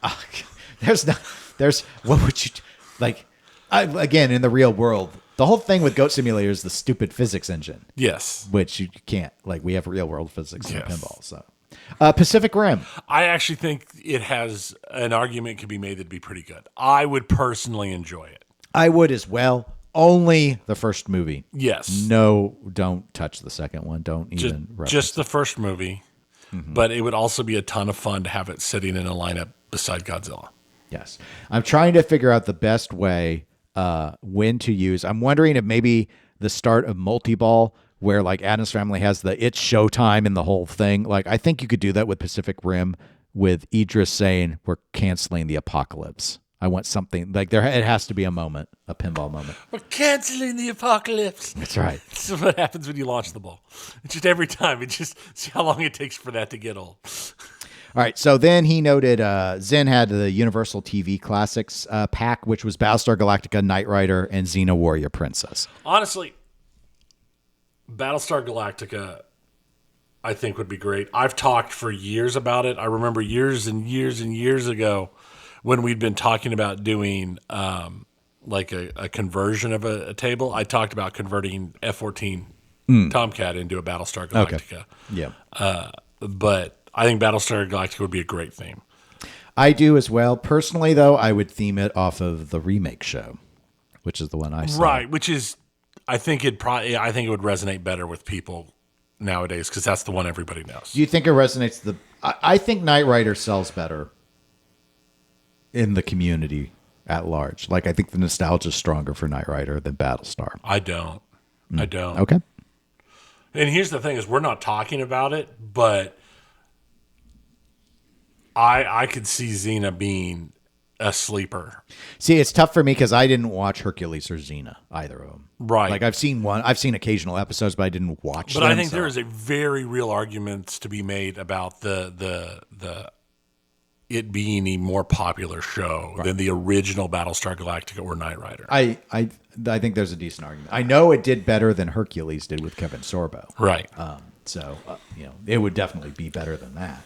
There's what would you like? Again, in the real world. The whole thing with Goat Simulator is the stupid physics engine. Yes. Which you can't, we have real world physics in pinball. So, Pacific Rim. I actually think it has an argument could be made that'd be pretty good. I would personally enjoy it. I would as well. Only the first movie. Yes. No, don't touch the second one. Don't even reference just the first movie. Mm-hmm. But it would also be a ton of fun to have it sitting in a lineup beside Godzilla. Yes. I'm trying to figure out the best way when to use. I'm wondering if maybe the start of multi-ball where Addams Family has the it's showtime and the whole thing. I think you could do that with Pacific Rim with Idris saying we're canceling the apocalypse. I want something it has to be a moment, a pinball moment. We're canceling the apocalypse. That's right. This is what happens when you launch the ball. It's just every time. It just see how long it takes for that to get old. All right, so then he noted Zen had the Universal TV Classics pack, which was Battlestar Galactica, Knight Rider, and Xena Warrior Princess. Honestly, Battlestar Galactica, I think, would be great. I've talked for years about it. I remember years and years and years ago when we'd been talking about doing a conversion of a table. I talked about converting F-14 Tomcat into a Battlestar Galactica. Okay. Yeah. But I think Battlestar Galactica would be a great theme. I do as well. Personally, though, I would theme it off of the Remake show, which is the one I saw. Right, which is, I think it would resonate better with people nowadays because that's the one everybody knows. Do you think it resonates? I think Knight Rider sells better in the community at large. I think the nostalgia is stronger for Knight Rider than Battlestar. I don't. Okay. And here's the thing: is we're not talking about it, but I could see Xena being a sleeper. See, it's tough for me because I didn't watch Hercules or Xena, either of them. Right. I've seen occasional episodes, but I didn't watch them. But I think there is a very real argument to be made about it being a more popular show than the original Battlestar Galactica or Knight Rider. I think there's a decent argument. I know it did better than Hercules did with Kevin Sorbo. Right. So it would definitely be better than that.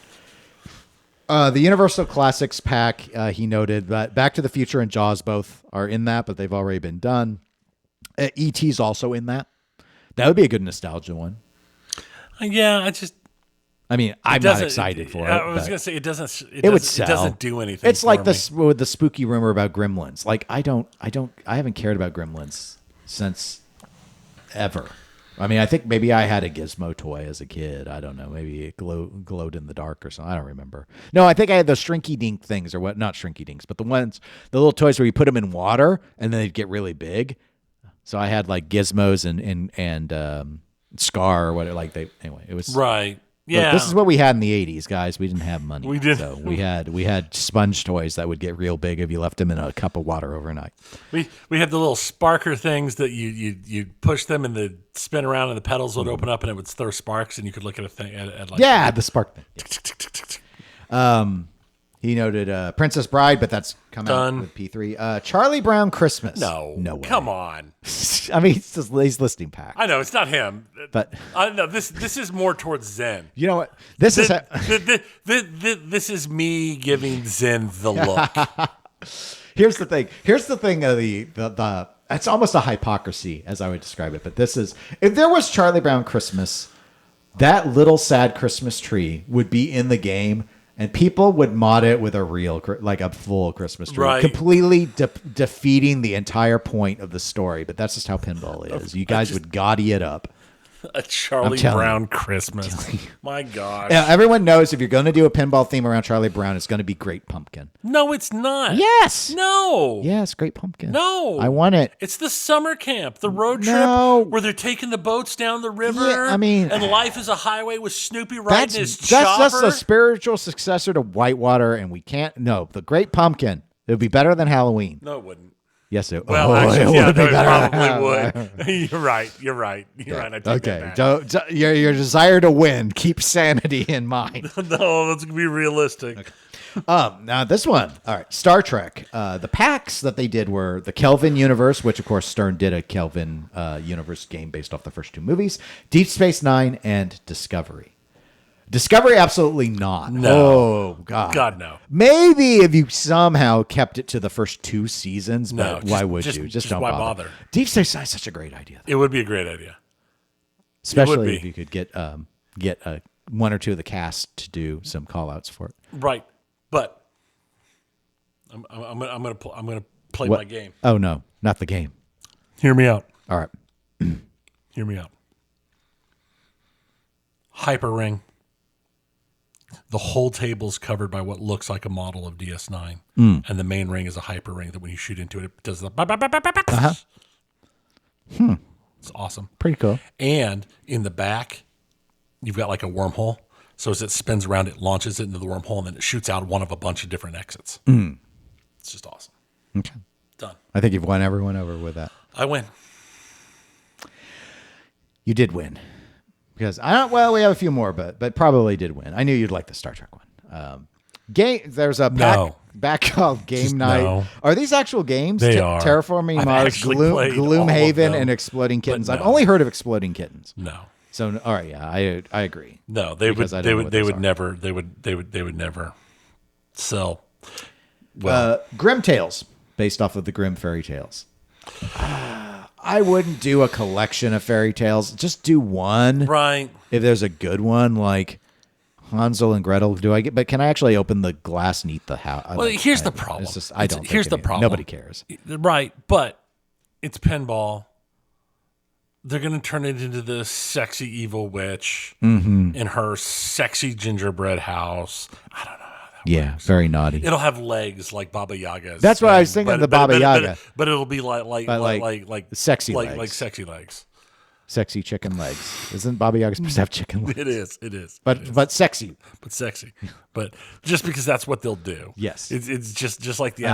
The Universal Classics pack, he noted that Back to the Future and Jaws both are in that, but they've already been done. E.T.'s also in that. That would be a good nostalgia one. Yeah, I'm not excited for it. I was going to say it would sell. It doesn't do anything. It's like this with the spooky rumor about Gremlins. I haven't cared about Gremlins since ever. I think maybe I had a Gizmo toy as a kid. I don't know. Maybe it glowed in the dark or something. I don't remember. No, I think I had those Shrinky Dink things, or what? Not Shrinky Dinks, but the little toys where you put them in water and then they'd get really big. So I had Gizmos and Scar or whatever. Anyway, it was right. Yeah, this is what we had in the 80s, guys. We didn't have money. We did. So we had sponge toys that would get real big if you left them in a cup of water overnight. We had the little sparker things that you push them and the spin around and the pedals would open up and it would throw sparks and you could look at a thing at the spark thing. He noted Princess Bride, but that's come Done. out with P3. Charlie Brown Christmas. No way. Come on. I mean, he's listing packs. I know it's not him, But I know this is more towards Zen. you know what? This is This is me giving Zen the look. Here's the thing. Here's the thing of the it's almost a hypocrisy as I would describe it. But this is, if there was Charlie Brown Christmas, that little sad Christmas tree would be in the game. And people would mod it with a full Christmas tree, Right. completely defeating the entire point of the story. But that's just how pinball is. You guys would gaudy it up. A Charlie telling Brown Christmas. My gosh. Now, everyone knows if you're going to do a pinball theme around Charlie Brown, it's going to be Great Pumpkin. No, it's not. Yes. No. Yes, Great Pumpkin. No. I want it. It's the summer camp, the road No. trip where they're taking the boats down the river. Yeah, I mean- and life is a highway with Snoopy riding his That's chopper. just a spiritual successor to Whitewater, and we can't. No, the Great Pumpkin. It would be better than Halloween. No, it wouldn't. Yes, it. Well, it actually, yeah, would be no, it better than probably Halloween. would. You're right. You're right. I take Okay. that back. Don't, your desire to win. Keep sanity in mind. No, let's be realistic. Now this one. All right. Star Trek. The packs that they did were the Kelvin universe, which of course Stern did a Kelvin universe game based off the first two movies, Deep Space Nine, and Discovery. Discovery, absolutely not. No. Oh, God. God, no. Maybe if you somehow kept it to the first two seasons, No, but just- why would just- you? just Don't why bother. bother? Deep Space Nine is such a great idea, It would be a great idea. especially be. if you could get one or two of the cast to do some call outs for it. Right. But I'm gonna play What? my game. Oh, no, not the game. Hear me out. All right. Hear me out. Hyper ring. The whole table's covered by what looks like a model of DS9, and the main ring is a hyper ring that when you shoot into it, it does the. It's awesome. Pretty cool. And in the back, you've got like a wormhole. So as it spins around, it launches it into the wormhole, and then it shoots out one of a bunch of different exits. It's just awesome. Okay. Done. I think you've won everyone over with that. I win. You did win. Because we have a few more, but probably did win. I knew you'd like the Star Trek one. There's a back called Game Just Night. no. Are these actual games? They are. Terraforming I've Mars, actually played all of Gloomhaven, them, and Exploding Kittens. but I've no. only heard of Exploding Kittens. No. So all right, yeah, I agree. No, they Because I would. don't know what those are. They would never sell. Well, Grimm Tales, based off of the Grimm fairy tales. I wouldn't do a collection of fairy tales. Just do one. right. If there's a good one, like Hansel and Gretel, but can I actually open the glass and eat the house? Well, here's the problem. It's just, I don't. Here's think the any- problem. Nobody cares. Right, but it's pinball. They're going to turn it into this sexy evil witch in her sexy gingerbread house. I don't know. Yeah, very naughty. It'll have legs like Baba Yaga's. That's what I was thinking of the Baba Yaga. But it'll be like sexy like legs. like sexy legs. Sexy chicken legs. Isn't Baba Yaga supposed to have chicken legs? It is. But sexy. But sexy. But just because that's what they'll do. Yes. It's just like the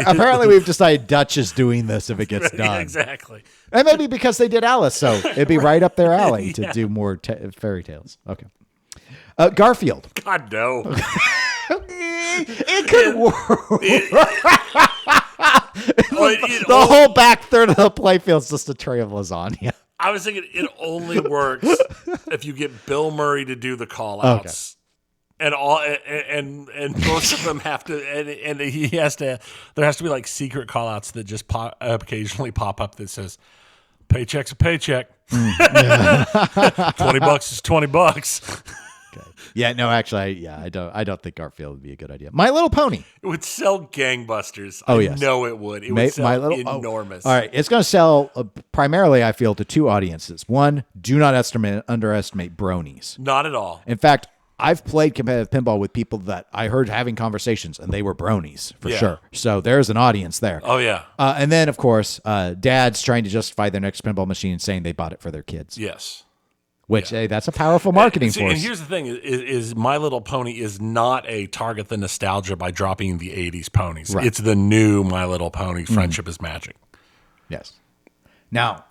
Apparently we've decided Dutch is doing this if it gets done. Exactly. And maybe because they did Alice, so it'd be right up their alley to do more fairy tales. Okay. Garfield. God no. It could work. The The whole back third of the playfield's just a tray of lasagna. I was thinking it only works if you get Bill Murray to do the call outs. And most of them have to, and he has to. There has to be like secret call outs that just occasionally pop up that says, "Paycheck's a paycheck. $20 is $20." Yeah, no, actually, I don't think Garfield would be a good idea. My Little Pony. It would sell gangbusters. Oh, I yes. know it would. It would sell enormous. All right, it's going to sell primarily, I feel, to two audiences. One, do not underestimate bronies. Not at all. In fact, I've played competitive pinball with people that I heard having conversations, and they were bronies for sure. So there's an audience there. Oh yeah. And then, of course, dads trying to justify their next pinball machine, saying they bought it for their kids. Yes. Which, hey, that's a powerful marketing See, force. and here's the thing: is My Little Pony is not a target the nostalgia by dropping the '80s ponies. Right. It's the new My Little Pony. Friendship is magic. Yes. Now,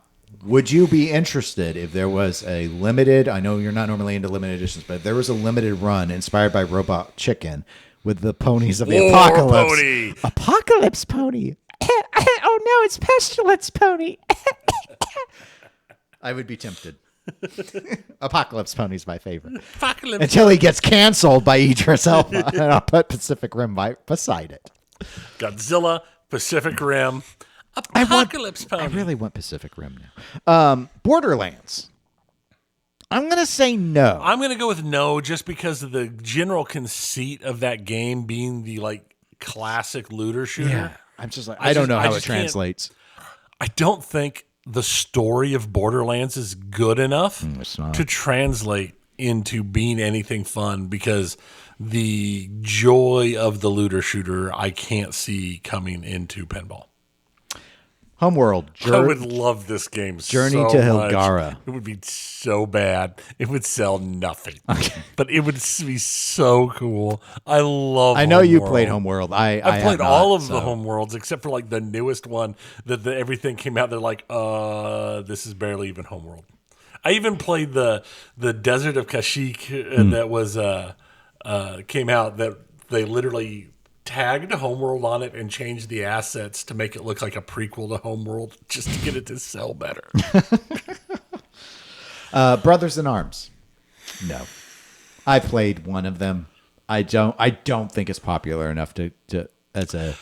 would you be interested if there was a limited, I know you're not normally into limited editions, but if there was a limited run inspired by Robot Chicken with the ponies of the War apocalypse. pony. Apocalypse pony. Oh no, it's pestilence pony. I would be tempted. Apocalypse Pony's my favorite. Apocalypse. Until he gets canceled by Idris Elba, and I'll put Pacific Rim beside it. Godzilla, Pacific Rim, Apocalypse Pony. I really want Pacific Rim now. Borderlands. I'm going to say no. I'm going to go with no just because of the general conceit of that game being the like classic looter shooter. Yeah. I'm just like, I don't know how it translates. I don't think the story of Borderlands is good enough to translate into being anything fun because the joy of the looter shooter I can't see coming into pinball. Homeworld. I would love this game Journey so to much. Hilgara. It would be so bad. It would sell nothing. Okay. But it would be so cool. I love I know you Homeworld. played Homeworld. I played have all not, of so. the Homeworlds except for like the newest one that everything came out. They're like, this is barely even Homeworld. I even played the Desert of Kashyyyk that was came out that they literally tagged Homeworld on it and changed the assets to make it look like a prequel to Homeworld just to get it to sell better. Brothers in Arms. No. I played one of them. I don't think it's popular enough to as a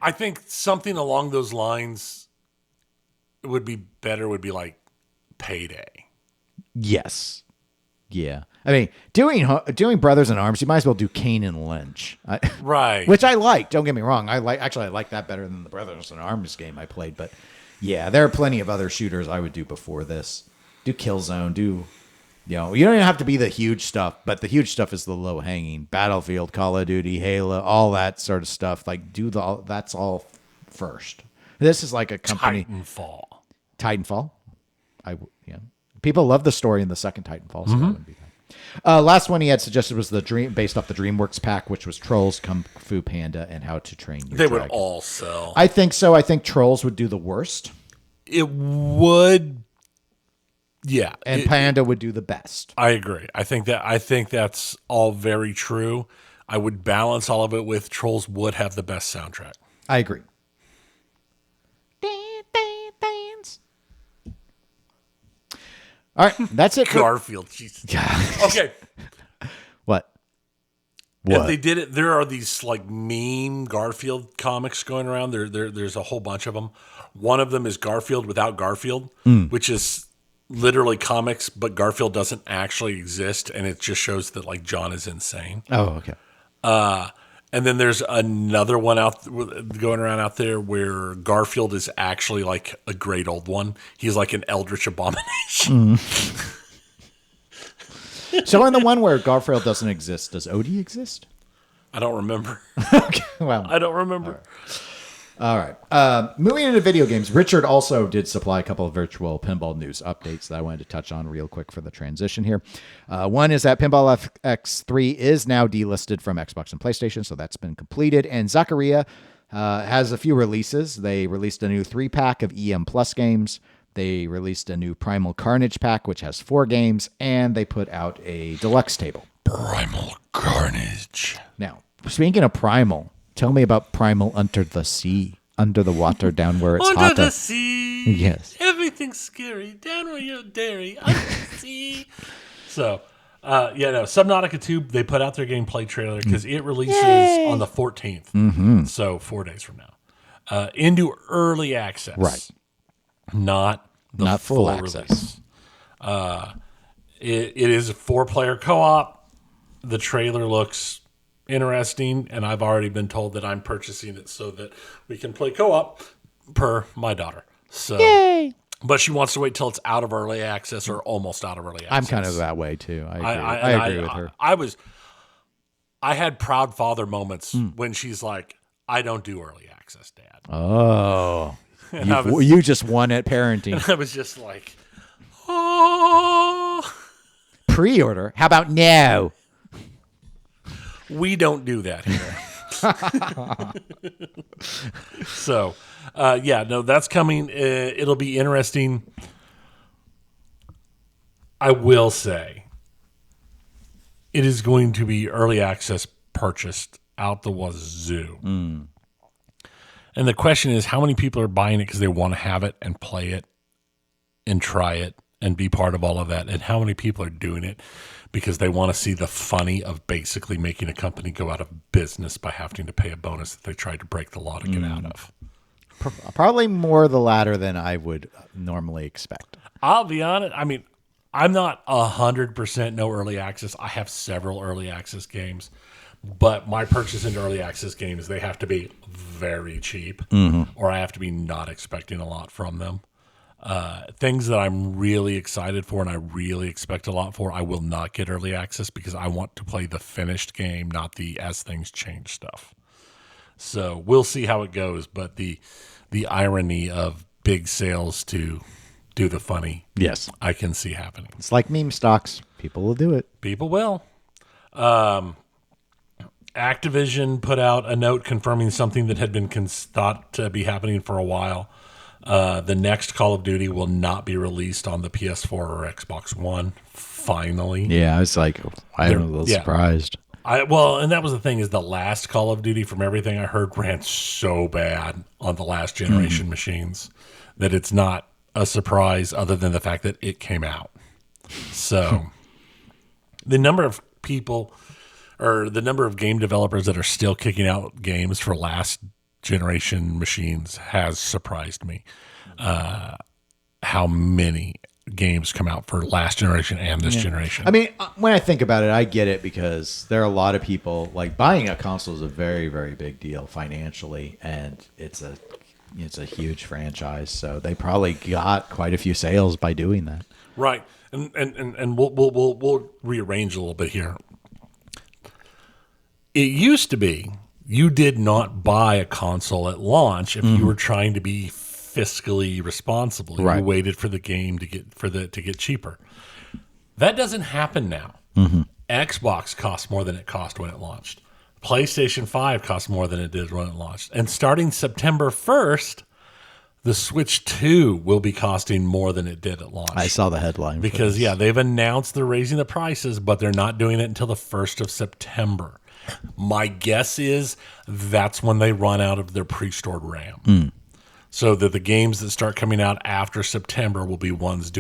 I think something along those lines would be better would be like Payday. Yes. Yeah. I mean, doing Brothers in Arms, you might as well do Kane and Lynch. Right. Which I like. Don't get me wrong. I like that better than the Brothers in Arms game I played. But yeah, there are plenty of other shooters I would do before this. Do Killzone. You don't even have to be the huge stuff, but the huge stuff is the low hanging. Battlefield, Call of Duty, Halo, all that sort of stuff. Like that's all first. This is like a company. Titanfall. People love the story in the second Titanfall, so that wouldn't be bad. Last one he had suggested was based off the DreamWorks pack, which was Trolls, Kung Fu Panda, and How to Train Your They Dragon. would all sell. I think so. I think Trolls would do the worst. It would. Yeah. And Panda would do the best. I agree. I think that's all very true. I would balance all of it with Trolls would have the best soundtrack. I agree. All right, that's it. Garfield. Jesus. Okay. What? If they did it, there are these like meme Garfield comics going around. There's a whole bunch of them. One of them is Garfield without Garfield, which is literally comics, but Garfield doesn't actually exist, and it just shows that like John is insane. Oh, okay. And then there's another one going around out there where Garfield is actually like a great old one. He's like an eldritch abomination. So in the one where Garfield doesn't exist, does Odie exist? I don't remember. Okay, well, I don't remember. All right. Moving into video games, Richard also did supply a couple of virtual pinball news updates that I wanted to touch on real quick for the transition here. One is that Pinball FX3 is now delisted from Xbox and PlayStation, so that's been completed. And Zaccaria has a few releases. They released a new 3-pack of EM Plus games. They released a new Primal Carnage pack, which has 4 games, and they put out a deluxe table. Primal Carnage. Now, speaking of Primal, tell me about Primal Under the Sea. Under the water, down where it's under hotter. the sea. Yes. Everything's scary. Down where you're dairy. Under the sea. So, Subnautica 2, they put out their gameplay trailer because it releases on the 14th. Mm-hmm. So, 4 days from now. Into early access. Right. Not full access. It is a 4-player co-op. The trailer looks interesting, and I've already been told that I'm purchasing it so that we can play co-op per my daughter. So, yay! But she wants to wait till it's out of early access or almost out of early access. I'm kind of that way too. I agree with her. I had proud father moments when she's like, "I don't do early access, Dad." Oh, you just won at parenting. I was just like, "Oh, pre-order? How about no?" We don't do that here. So, that's coming. It'll be interesting. I will say it is going to be early access purchased out the wazoo. And the question is, how many people are buying it because they want to have it and play it and try it and be part of all of that? And how many people are doing it because they want to see the funny of basically making a company go out of business by having to pay a bonus that they tried to break the law to get out of? Probably more the latter than I would normally expect. I'll be honest. I mean, I'm not 100% no early access. I have several early access games, but my purchase into early access games, they have to be very cheap, or I have to be not expecting a lot from them. Things that I'm really excited for and I really expect a lot for, I will not get early access because I want to play the finished game, not the as things change stuff. So we'll see how it goes, but the irony of big sales to do the funny, Yes. I can see happening. It's like meme stocks. People will do it. People will. Activision put out a note confirming something that had been thought to be happening for a while. The next Call of Duty will not be released on the PS4 or Xbox One. Finally. Yeah, I was like, I'm a little surprised. And that was the thing, is the last Call of Duty, from everything I heard, ran so bad on the last generation machines that it's not a surprise other than the fact that it came out. So the number of people, or the number of game developers that are still kicking out games for last generation machines has surprised me. How many games come out for last generation and this generation? I mean, when I think about it, I get it, because there are a lot of people, like, buying a console is a very, very big deal financially, and it's a huge franchise, so they probably got quite a few sales by doing that. Right. And we'll rearrange a little bit here. It used to be you did not buy a console at launch if you were trying to be fiscally responsible. Right. You waited for the game to get cheaper. That doesn't happen now. Xbox costs more than it cost when it launched. PlayStation 5 costs more than it did when it launched. And starting September 1st, the Switch 2 will be costing more than it did at launch. I saw the headline. Because, they've announced they're raising the prices, but they're not doing it until the 1st of September. My guess is that's when they run out of their pre-stored RAM. So that the games that start coming out after September will be ones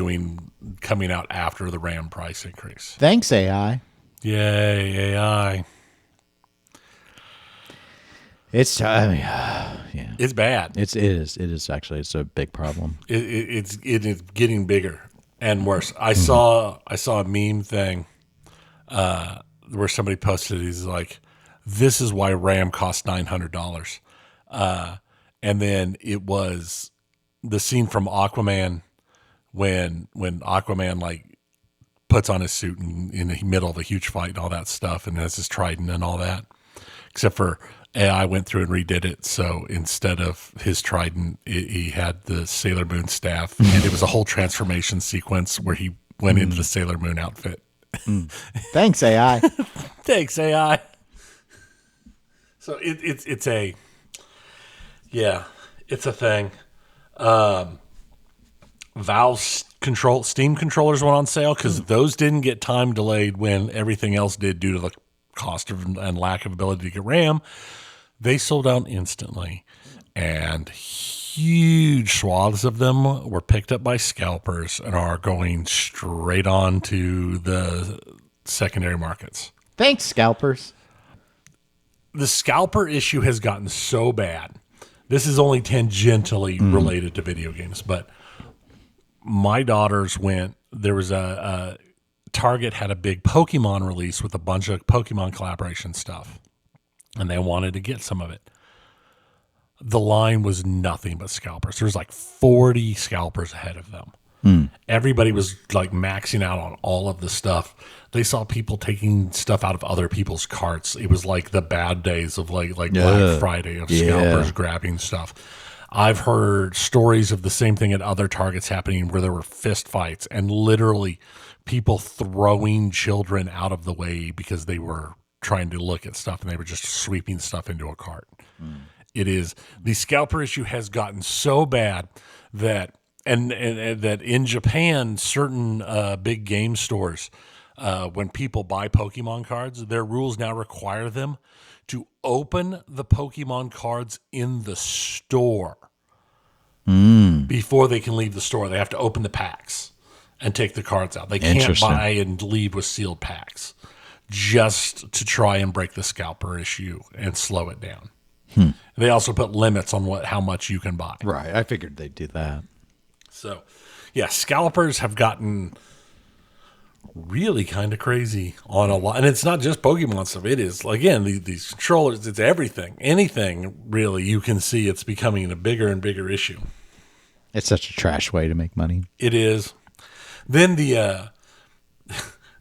coming out after the RAM price increase. Thanks, AI. Yay, AI. It's It's bad. It is actually. It's a big problem. It is getting bigger and worse. I saw a meme thing where somebody posted, he's like, "This is why RAM costs $900." And then it was the scene from Aquaman when Aquaman, like, puts on his suit in the middle of a huge fight and all that stuff, and has his trident and all that. Except for AI went through and redid it, so instead of his trident, he had the Sailor Moon staff, and it was a whole transformation sequence where he went into the Sailor Moon outfit. Thanks, AI. Thanks, AI. So it's a thing. Valve's Steam controllers went on sale because those didn't get time delayed when everything else did due to the cost and lack of ability to get RAM. They sold out instantly, and huge swaths of them were picked up by scalpers and are going straight on to the secondary markets. Thanks, scalpers. The scalper issue has gotten so bad. This is only tangentially related to video games, but my daughters there was a Target had a big Pokemon release with a bunch of Pokemon collaboration stuff, and they wanted to get some of it. The line was nothing but scalpers. There was like 40 scalpers ahead of them. Everybody was like maxing out on all of the stuff. They saw people taking stuff out of other people's carts. It was like the bad days of like Black Friday of scalpers grabbing stuff. I've heard stories of the same thing at other Targets happening where there were fist fights and literally people throwing children out of the way because they were trying to look at stuff and they were just sweeping stuff into a cart. It is, the scalper issue has gotten so bad that and that in Japan, certain big game stores when people buy Pokemon cards, their rules now require them to open the Pokemon cards in the store before they can leave the store. They have to open the packs and take the cards out. They can't Interesting. buy and leave with sealed packs just to try and break the scalper issue and slow it down. They also put limits on how much you can buy. Right. I figured they'd do that. So, yeah, scalpers have gotten really kind of crazy on a lot. And it's not just Pokemon stuff. It is, again, these controllers, it's everything. Anything, really, you can see it's becoming a bigger and bigger issue. It's such a trash way to make money. It is. Then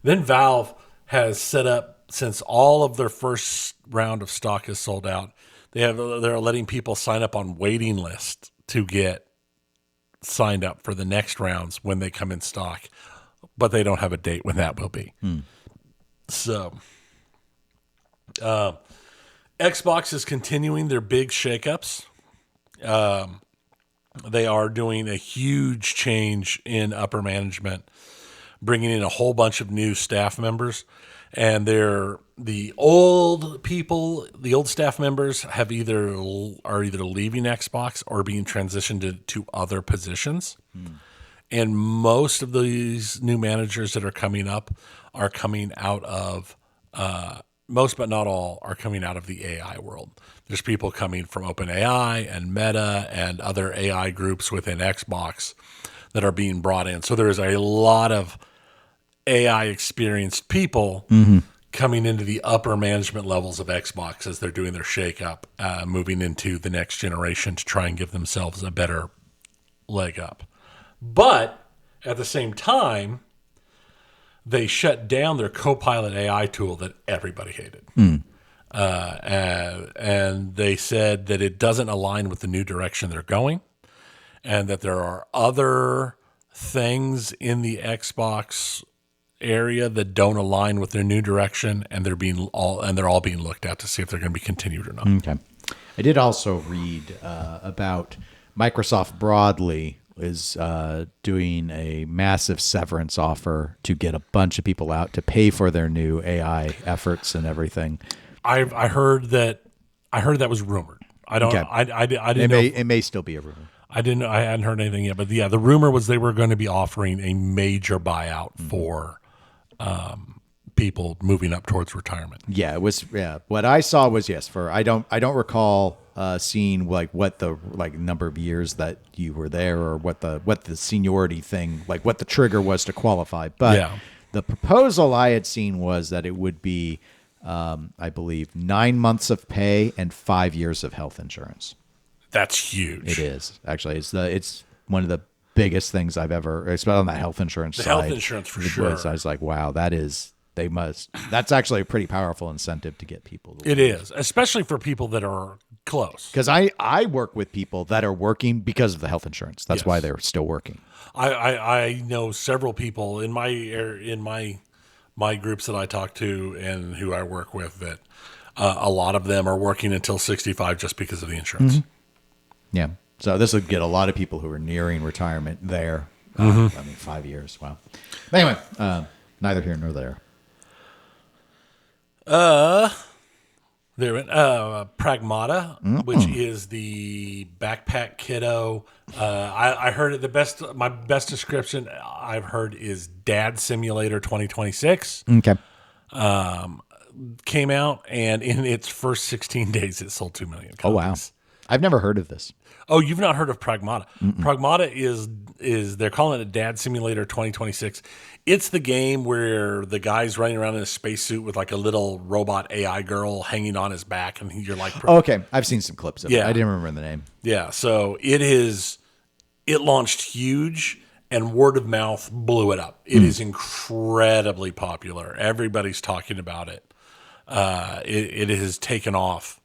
then Valve has set up, since all of their first round of stock is sold out, they're letting people sign up on waiting lists to get signed up for the next rounds when they come in stock, but they don't have a date when that will be. So, Xbox is continuing their big shakeups. They are doing a huge change in upper management, bringing in a whole bunch of new staff members. And the old people, the old staff members are either leaving Xbox or being transitioned to other positions. And most of these new managers that are coming up are coming out of most, but not all, are coming out of the AI world. There's people coming from OpenAI and Meta and other AI groups within Xbox that are being brought in. So there's a lot of AI experienced people coming into the upper management levels of Xbox as they're doing their shakeup, moving into the next generation to try and give themselves a better leg up. But at the same time, they shut down their Copilot AI tool that everybody hated. And they said that it doesn't align with the new direction they're going, and that there are other things in the Xbox area that don't align with their new direction, and they're all being looked at to see if they're going to be continued or not. Okay. I did also read about Microsoft broadly is doing a massive severance offer to get a bunch of people out to pay for their new AI efforts and everything. I heard that was rumored. I don't. Okay. I didn't know. It may still be a rumor. I hadn't heard anything yet. But yeah, the rumor was they were going to be offering a major buyout for people moving up towards retirement. Yeah, it was. Yeah, what I saw was yes. I don't recall seeing like what the number of years that you were there or what the seniority thing, like what the trigger was to qualify. But Yeah. the proposal I had seen was that it would be, I believe, 9 months of pay and 5 years of health insurance. That's huge. It is actually. It's one of the biggest things I've ever, especially on that health insurance side. Health insurance for sure. I was like, wow, that's actually a pretty powerful incentive to get people to It is, especially for people that are close. Because I work with people that are working because of the health insurance. That's Yes. why they're still working. I know several people in my groups that I talk to and who I work with that a lot of them are working until 65 just because of the insurance. Yeah. So this would get a lot of people who are nearing retirement there. I mean, 5 years. Wow. Anyway, neither here nor there. There went Pragmata, which is the backpack kiddo. I heard it my best description I've heard is Dad Simulator 2026. Okay. Came out, and in its first 16 days, it sold 2 million copies. Oh, wow. I've never heard of this. Oh, you've not heard of Pragmata? Pragmata is they're calling it Dad Simulator 2026. It's the game where the guy's running around in a spacesuit with like a little robot AI girl hanging on his back, and you're like, Oh, okay. I've seen some clips of it. Yeah. I didn't remember the name. yeah. So it launched huge, and word of mouth blew it up. It is incredibly popular. Everybody's talking about it. It has taken off,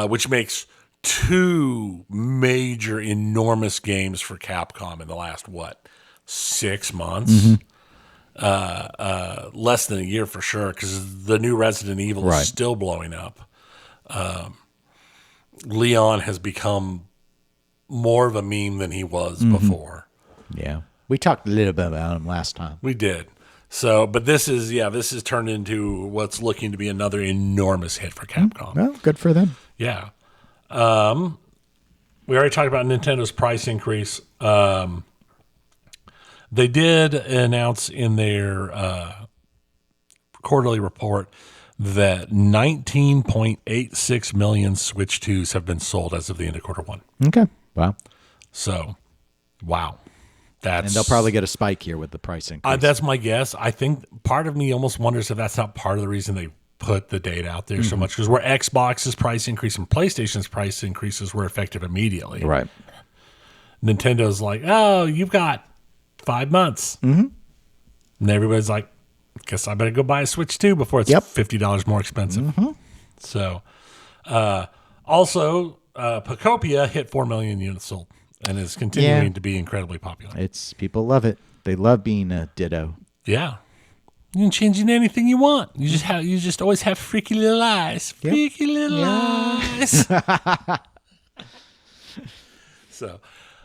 which makes 2 major, enormous games for Capcom in the last, 6 months? Less than a year for sure, because the new Resident Evil Right. is still blowing up. Leon has become more of a meme than he was before. Yeah. We talked a little bit about him last time. We did. So, but this is turned into what's looking to be another enormous hit for Capcom. Well, good for them. Yeah. We already talked about Nintendo's price increase. They did announce in their quarterly report that 19.86 million Switch 2s have been sold as of the end of quarter one. Okay. Wow. So, wow. And they'll probably get a spike here with the price increase. That's my guess. I think part of me almost wonders if that's not part of the reason they put the date out there so much, because where Xbox's price increase and PlayStation's price increases were effective immediately. Right. Nintendo's like, oh, you've got 5 months. Mm-hmm. And everybody's like, guess I better go buy a Switch 2 before it's $50 more expensive. Mm-hmm. So, also, Pacopia hit 4 million units sold and is continuing to be incredibly popular. People love it. They love being a Ditto. Yeah. You can change into anything you want. You just always have freaky little eyes. Freaky little eyes. So,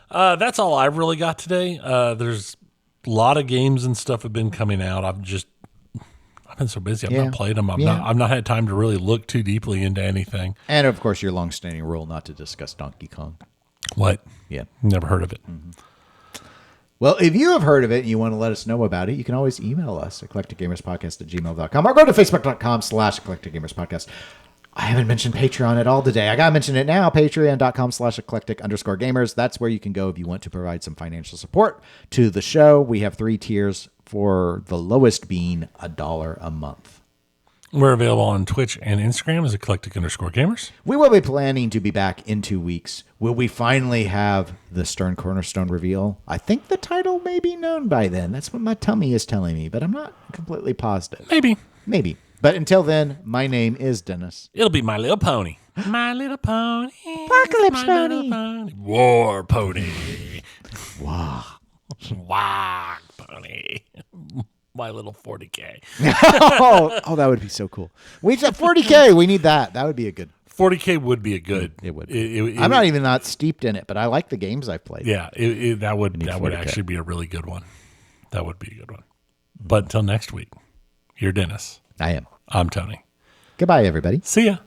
that's all I've really got today. There's a lot of games and stuff have been coming out. I've been so busy. I've not played them. I've not had time to really look too deeply into anything. And of course, your long-standing rule not to discuss Donkey Kong. What? Yeah. Never heard of it. Mm-hmm. Well, if you have heard of it and you want to let us know about it, you can always email us at eclecticgamerspodcast@gmail.com or go to facebook.com/eclecticgamerspodcast. I haven't mentioned Patreon at all today. I got to mention it now. Patreon.com/eclectic_gamers. That's where you can go if you want to provide some financial support to the show. We have 3 tiers, for the lowest being $1 a month. We're available on Twitch and Instagram as eclectic_gamers. We will be planning to be back in 2 weeks. Will we finally have the Stern Cornerstone reveal? I think the title may be known by then. That's what my tummy is telling me, but I'm not completely positive. Maybe. But until then, my name is Dennis. It'll be My Little Pony. My Little Pony. Apocalypse Pony. War Pony. Wow. Wah Pony. My Little 40K. oh, that would be so cool. We said 40K. We need that. That would be a good. 40K would be a good. It would. I'm not steeped in it, but I like the games I've played. Yeah, that would actually be a really good one. That would be a good one. But until next week, you're Dennis. I am. I'm Tony. Goodbye, everybody. See ya.